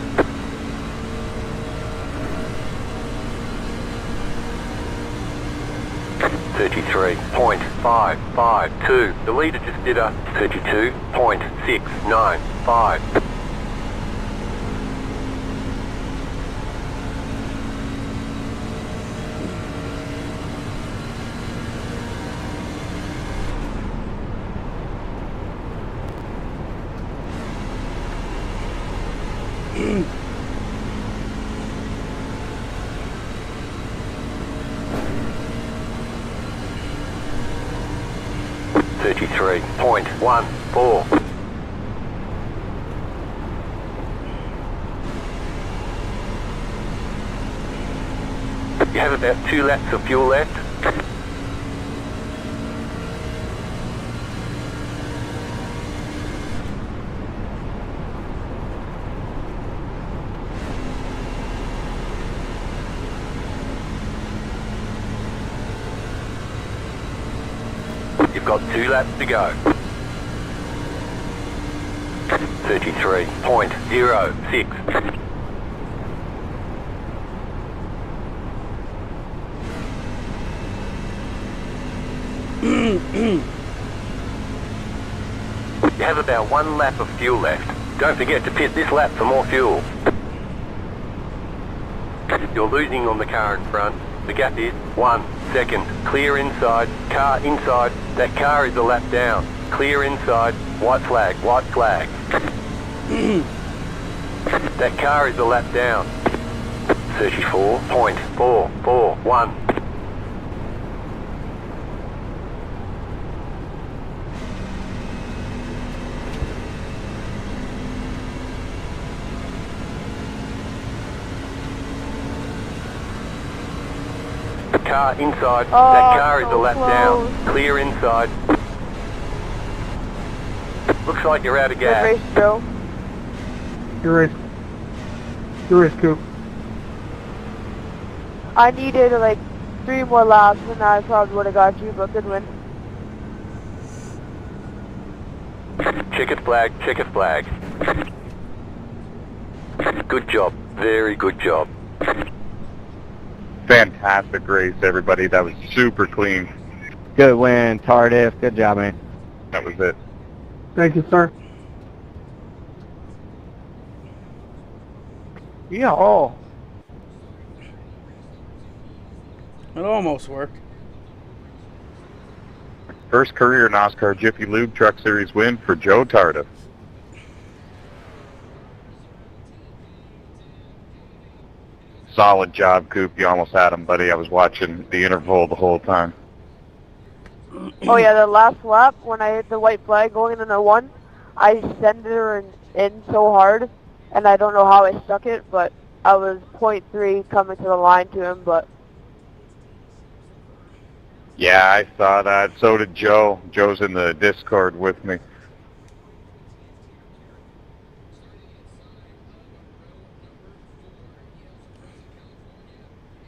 .552. The leader just did a 32.695. .14. You have about 2 laps of fuel left. You've got 2 laps to go. 33.06. You have about 1 lap of fuel left. Don't forget to pit this lap for more fuel. You're losing on the car in front. The gap is 1 second. Clear inside. Car inside. That car is a lap down. Clear inside. White flag. White flag. That car is a lap down. 34.441. Car inside. That car is a lap down. Clear inside. Looks like you're out of gas. Good race, Joe. Good race, Coop. I needed like 3 more laps and I probably would have got you, but good win. Checkered flag, checkered flag. Good job. Very good job. Fantastic race, everybody. That was super clean. Good win, Tardif. Good job, man. That was it. Thank you, sir. Yeah, oh. It almost worked. First career NOSSCAR Jiffy Lube Truck Series win for Joe Tardif. Solid job, Coop. You almost had him, buddy. I was watching the interval the whole time. Oh yeah, the last lap when I hit the white flag going into the 1, I sent her in so hard, and I don't know how I stuck it, but I was 0.3 coming to the line to him, but... Yeah, I saw that. So did Joe. Joe's in the Discord with me.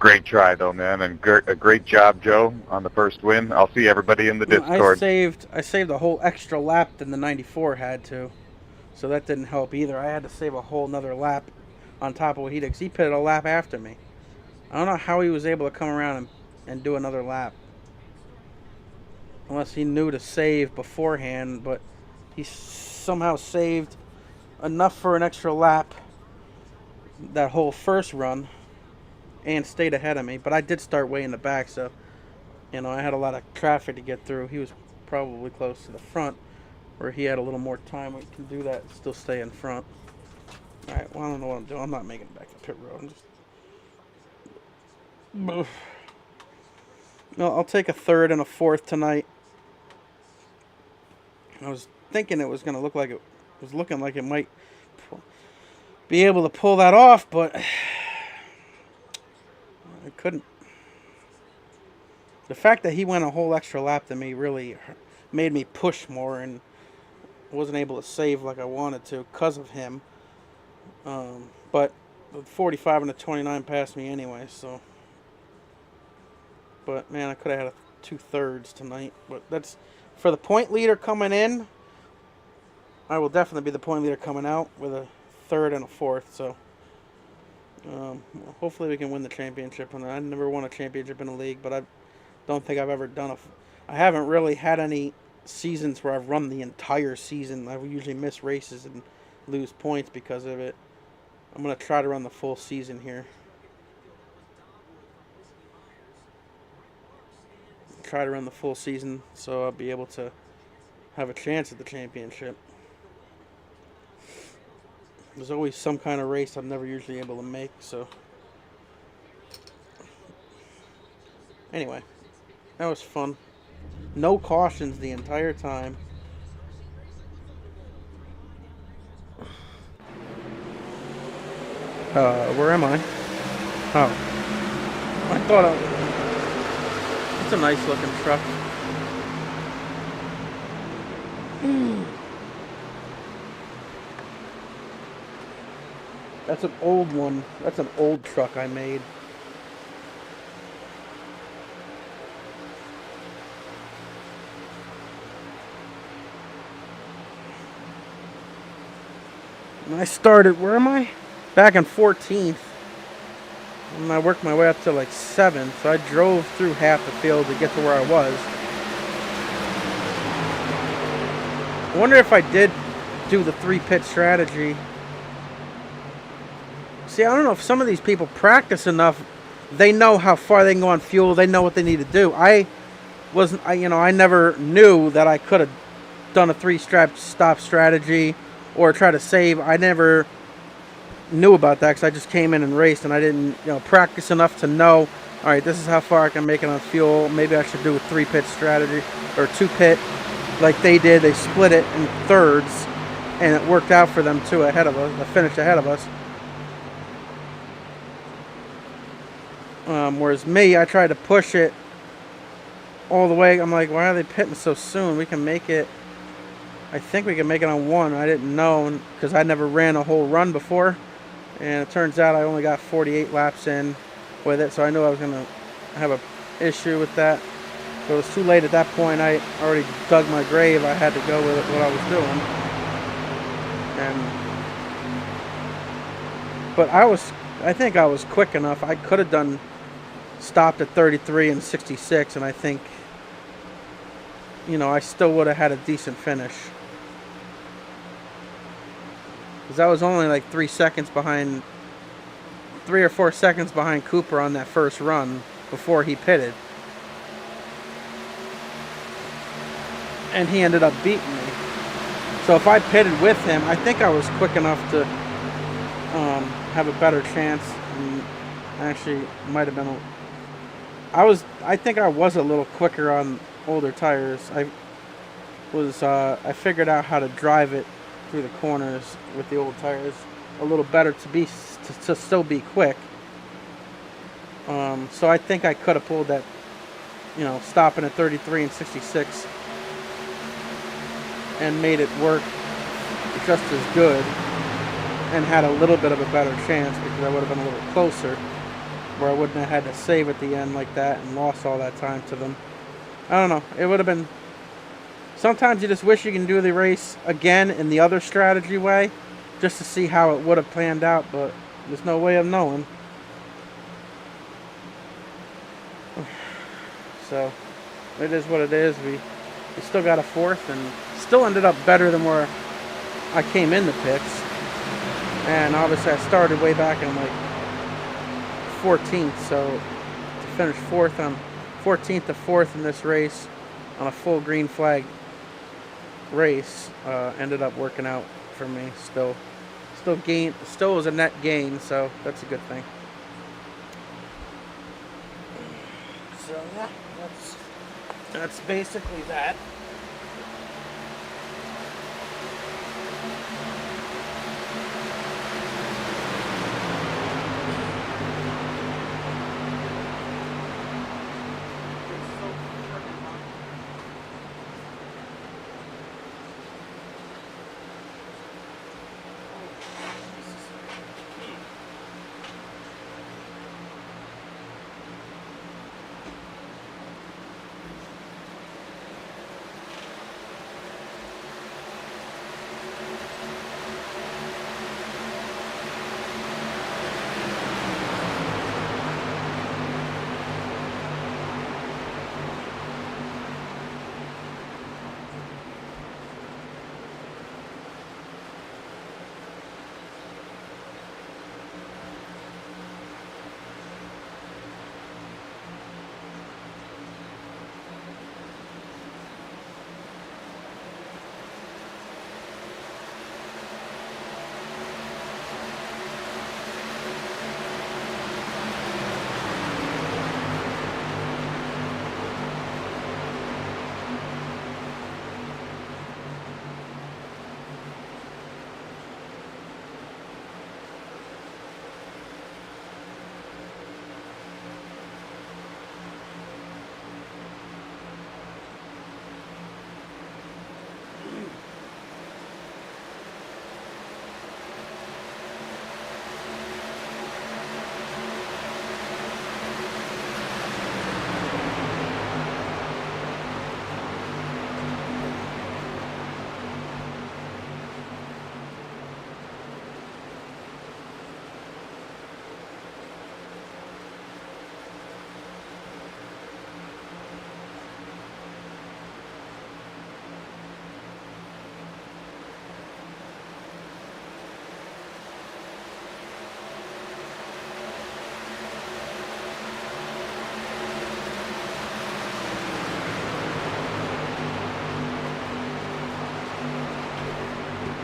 Great try, though, man, and a great job, Joe, on the first win. I'll see everybody in the Discord. I saved a whole extra lap than the 94 had to, so that didn't help either. I had to save a whole nother lap on top of what he did, because he pitted a lap after me. I don't know how he was able to come around and do another lap. Unless he knew to save beforehand, but he somehow saved enough for an extra lap that whole first run and stayed ahead of me. But I did start way in the back, so you know, I had a lot of traffic to get through. He was probably close to the front, where he had a little more time. We can do that and still stay in front. Alright, well, I don't know what I'm doing. I'm not making it back to pit road. I'm just... No, I'll take a third and a fourth tonight. I was thinking it was going to look like it was looking like it might be able to pull that off, but I couldn't. The fact that he went a whole extra lap than me really made me push more, and wasn't able to save like I wanted to because of him. But the 45 and the 29 passed me anyway, so. But man, I could have had 2/3 tonight. But that's for the point leader coming in. I will definitely be the point leader coming out with a third and a fourth. So hopefully we can win the championship. And I never won a championship in a league, but I don't think I've ever done I haven't really had any seasons where I've run the entire season. I usually miss races and lose points because of it. I'm gonna try to run the full season here. Try to run the full season so I'll be able to have a chance at the championship. There's always some kind of race I'm never usually able to make, so anyway, that was fun. No cautions the entire time. Where am I? Oh, I thought it's a nice looking truck. That's an old one. That's an old truck I made. And I started, where am I? Back in 14th. And I worked my way up to like 7th, so I drove through half the field to get to where I was. I wonder if I did do the 3-pit strategy. See, I don't know if some of these people practice enough. They know how far they can go on fuel. They know what they need to do. I never knew that I could have done a 3-stop strategy or try to save. I never knew about that because I just came in and raced, and I didn't, practice enough to know, all right, this is how far I can make it on fuel. Maybe I should do a 3-pit strategy or 2-pit like they did. They split it in thirds, and it worked out for them too, ahead of us. They finished ahead of us. Whereas me, I tried to push it all the way. I'm like, why are they pitting so soon? We can make it. I think we can make it on 1. I didn't know because I never ran a whole run before. And it turns out I only got 48 laps in with it, so I knew I was going to have an issue with that. So it was too late at that point. I already dug my grave. I had to go with what I was doing. But I think I was quick enough. I could have stopped at 33 and 66, and I think, I still would have had a decent finish. Because I was only like 3 or 4 seconds behind Cooper on that first run before he pitted. And he ended up beating me. So if I pitted with him, I think I was quick enough to have a better chance. And actually, might have been. I think I was a little quicker on older tires. I figured out how to drive it through the corners with the old tires a little better to still be quick. So I think I could have pulled that, stopping at 33 and 66 and made it work just as good and had a little bit of a better chance because I would have been a little closer. where I wouldn't have had to save at the end like that and lost all that time to them. I don't know. It would have been... Sometimes you just wish you can do the race again in the other strategy way, just to see how it would have planned out, but there's no way of knowing. So, it is what it is. We still got a 4th and still ended up better than where I came in the pits. And obviously I started way back in like 14th, so to finish 4th on 14th to 4th in this race on a full green flag race ended up working out for me. Still was a net gain, so that's a good thing. So yeah, that's basically that.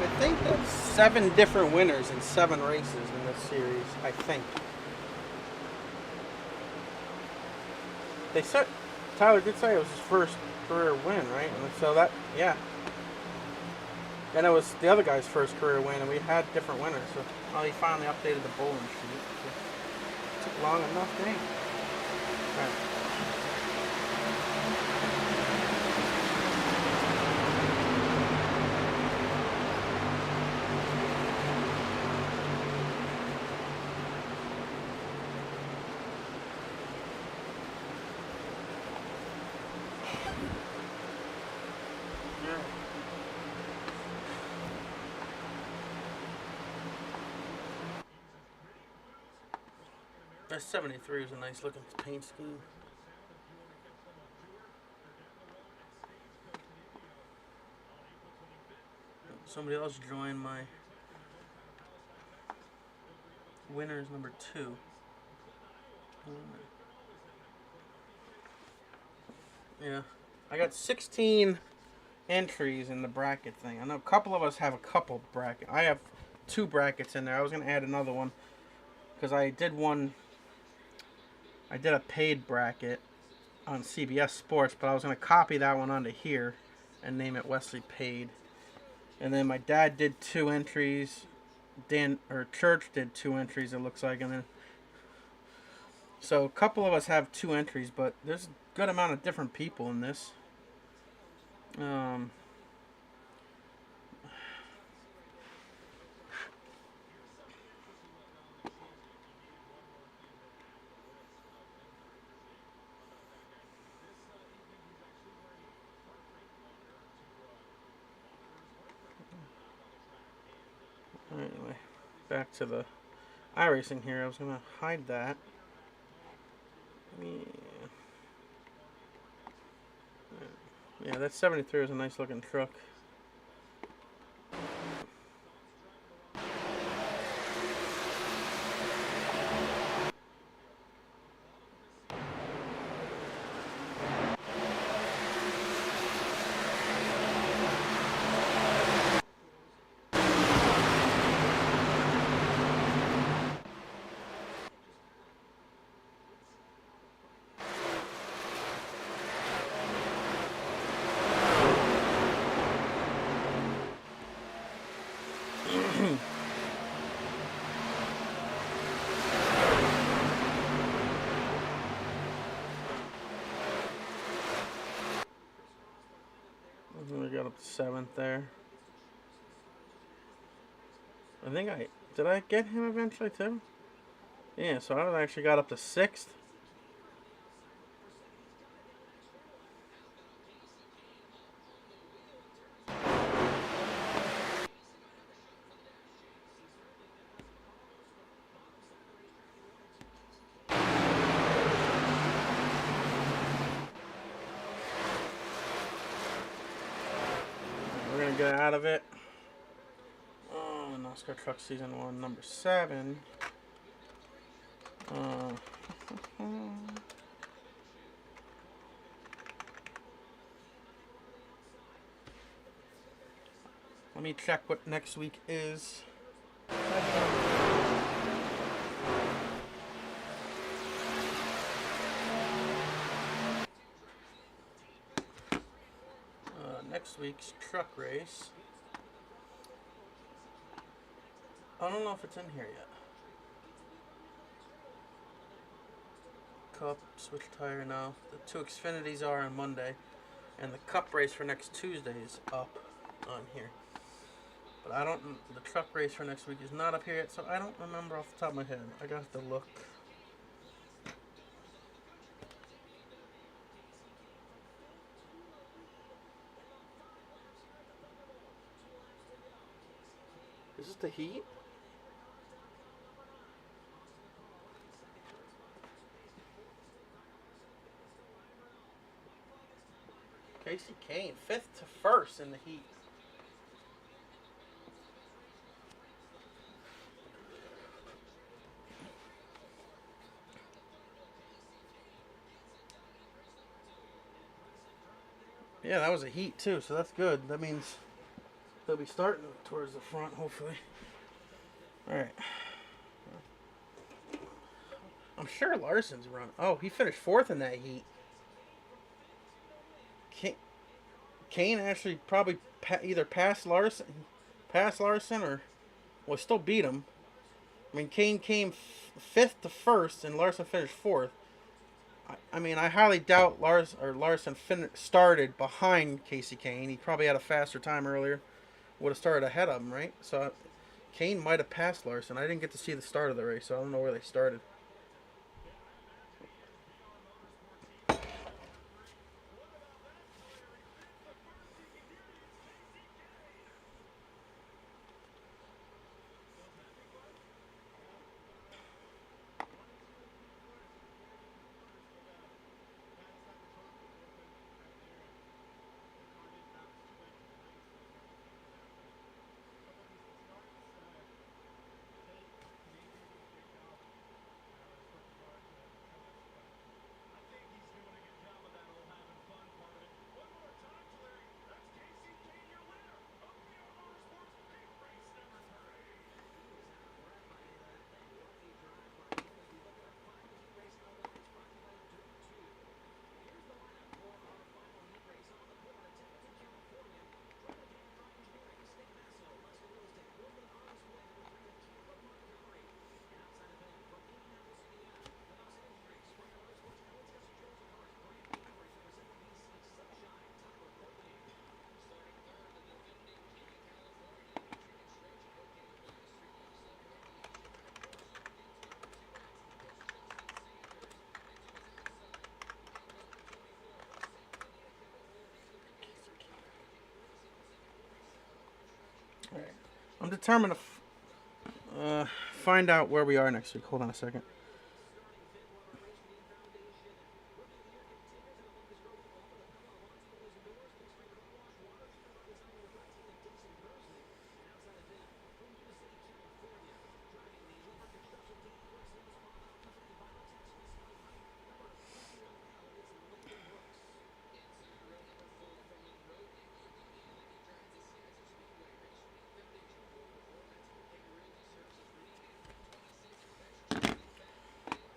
I think that's 7 different winners in 7 races in this series, I think. They said, Tyler did say it was his first career win, right? And so that, yeah. And it was the other guy's first career win, and we had different winners. So, well, he finally updated the bowling sheet. It took long enough, dang. All right. That 73 is a nice looking paint scheme. Somebody else joined my winners number 2. Yeah, I got 16 entries in the bracket thing. I know a couple of us have a couple bracket. I have 2 brackets in there. I was gonna add another one because I did a paid bracket on CBS Sports, but I was going to copy that one onto here and name it Wesley Paid. And then my dad did 2 entries. Church did 2 entries, it looks like. And then, so a couple of us have 2 entries, but there's a good amount of different people in this. back to the iRacing here. I was going to hide that. Yeah, that 73 is a nice looking truck. We got up to 7th there. I think did I get him eventually too? Yeah, so I actually got up to 6th. We're gonna get out of it. Oh, NOSSCAR Truck Season 1, number 7. Let me check what next week is. Next week's truck race. I don't know if it's in here yet. Cup, switch tire now. The 2 Xfinities are on Monday. And the Cup race for next Tuesday is up on here. But I don't, the truck race for next week is not up here yet, so I don't remember off the top of my head. I got to look. Is this the heat? Casey Kane, 5th to 1st in the heat. Yeah, that was a heat too, so that's good. That means they'll be starting towards the front, hopefully. Alright. I'm sure Larson's run. Oh, he finished 4th in that heat. Kane actually probably either passed Larson or, well, still beat him. I mean, Kane came 5th to 1st, and Larson finished 4th. I mean, I highly doubt Larson started behind Casey Kane. He probably had a faster time earlier. Would have started ahead of him, right? So Kane might have passed Larson. I didn't get to see the start of the race, so I don't know where they started. I'm determined find out where we are next week. Hold on a second.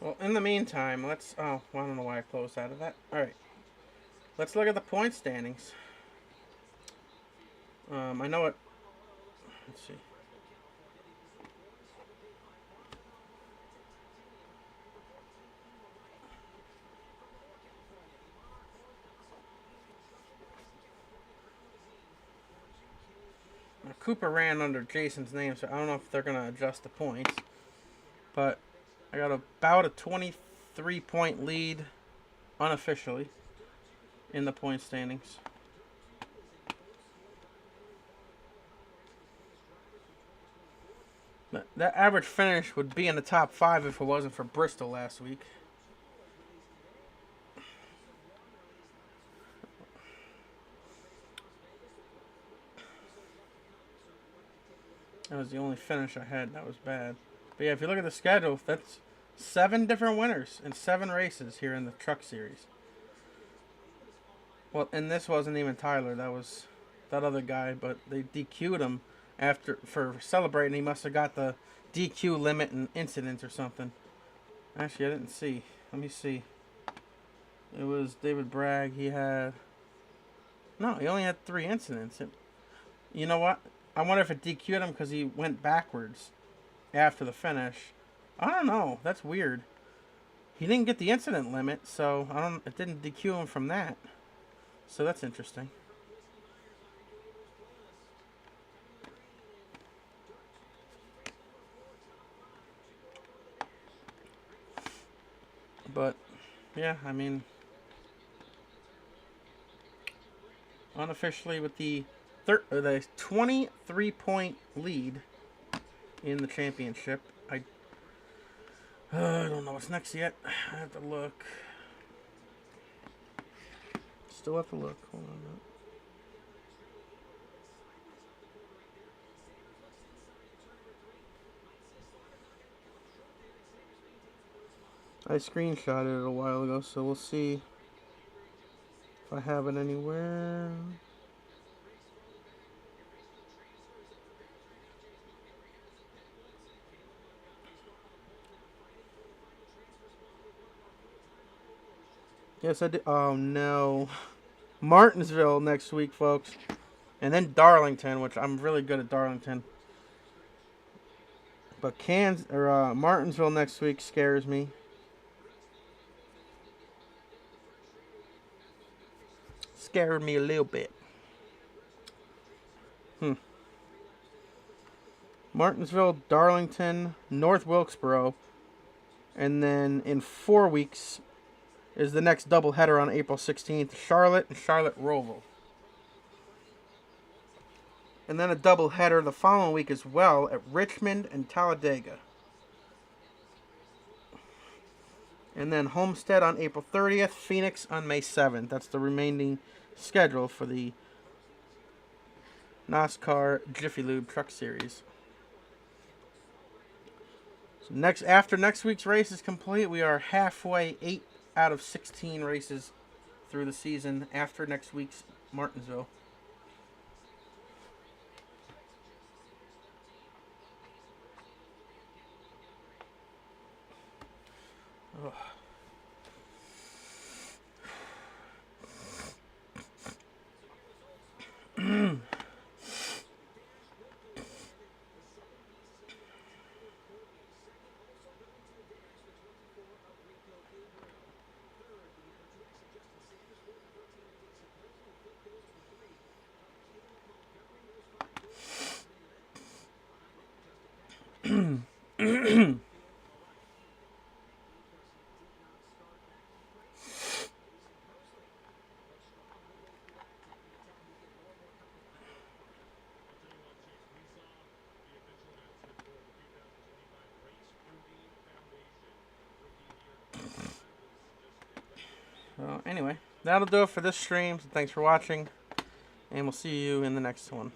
Well, in the meantime, let's... Oh, I don't know why I closed out of that. Alright. Let's look at the point standings. I know it... Let's see. Now, Cooper ran under Jason's name, so I don't know if they're going to adjust the points. But I got about a 23-point lead unofficially in the point standings. That average finish would be in the top 5 if it wasn't for Bristol last week. That was the only finish I had. That was bad. But yeah, if you look at the schedule, that's 7 different winners in 7 races here in the Truck Series. Well, and this wasn't even Tyler. That was that other guy, but they DQ'd him for celebrating. He must have got the DQ limit and incident or something. Actually, I didn't see. Let me see. It was David Bragg. He had... No, he only had 3 incidents. You know what? I wonder if it DQ'd him because he went backwards after the finish. I don't know. That's weird. He didn't get the incident limit, so it didn't DQ him from that. So that's interesting. But yeah, I mean, unofficially with the 23-point lead in the championship. I don't know what's next yet. I have to look. Still have to look. Hold on. I screenshotted it a while ago, so we'll see if I have it anywhere. Yes, I did. Oh, no. Martinsville next week, folks. And then Darlington, which I'm really good at Darlington. But Martinsville next week scares me. Scared me a little bit. Martinsville, Darlington, North Wilkesboro. And then in 4 weeks is the next doubleheader on April 16th. Charlotte and Charlotte-Roval. And then a doubleheader the following week as well at Richmond and Talladega. And then Homestead on April 30th, Phoenix on May 7th. That's the remaining schedule for the NOSSCAR Jiffy Lube Truck Series. So after next week's race is complete, we are halfway, 8 out of 16 races through the season after next week's Martinsville. Ugh. So anyway, that'll do it for this stream. So thanks for watching, and we'll see you in the next one.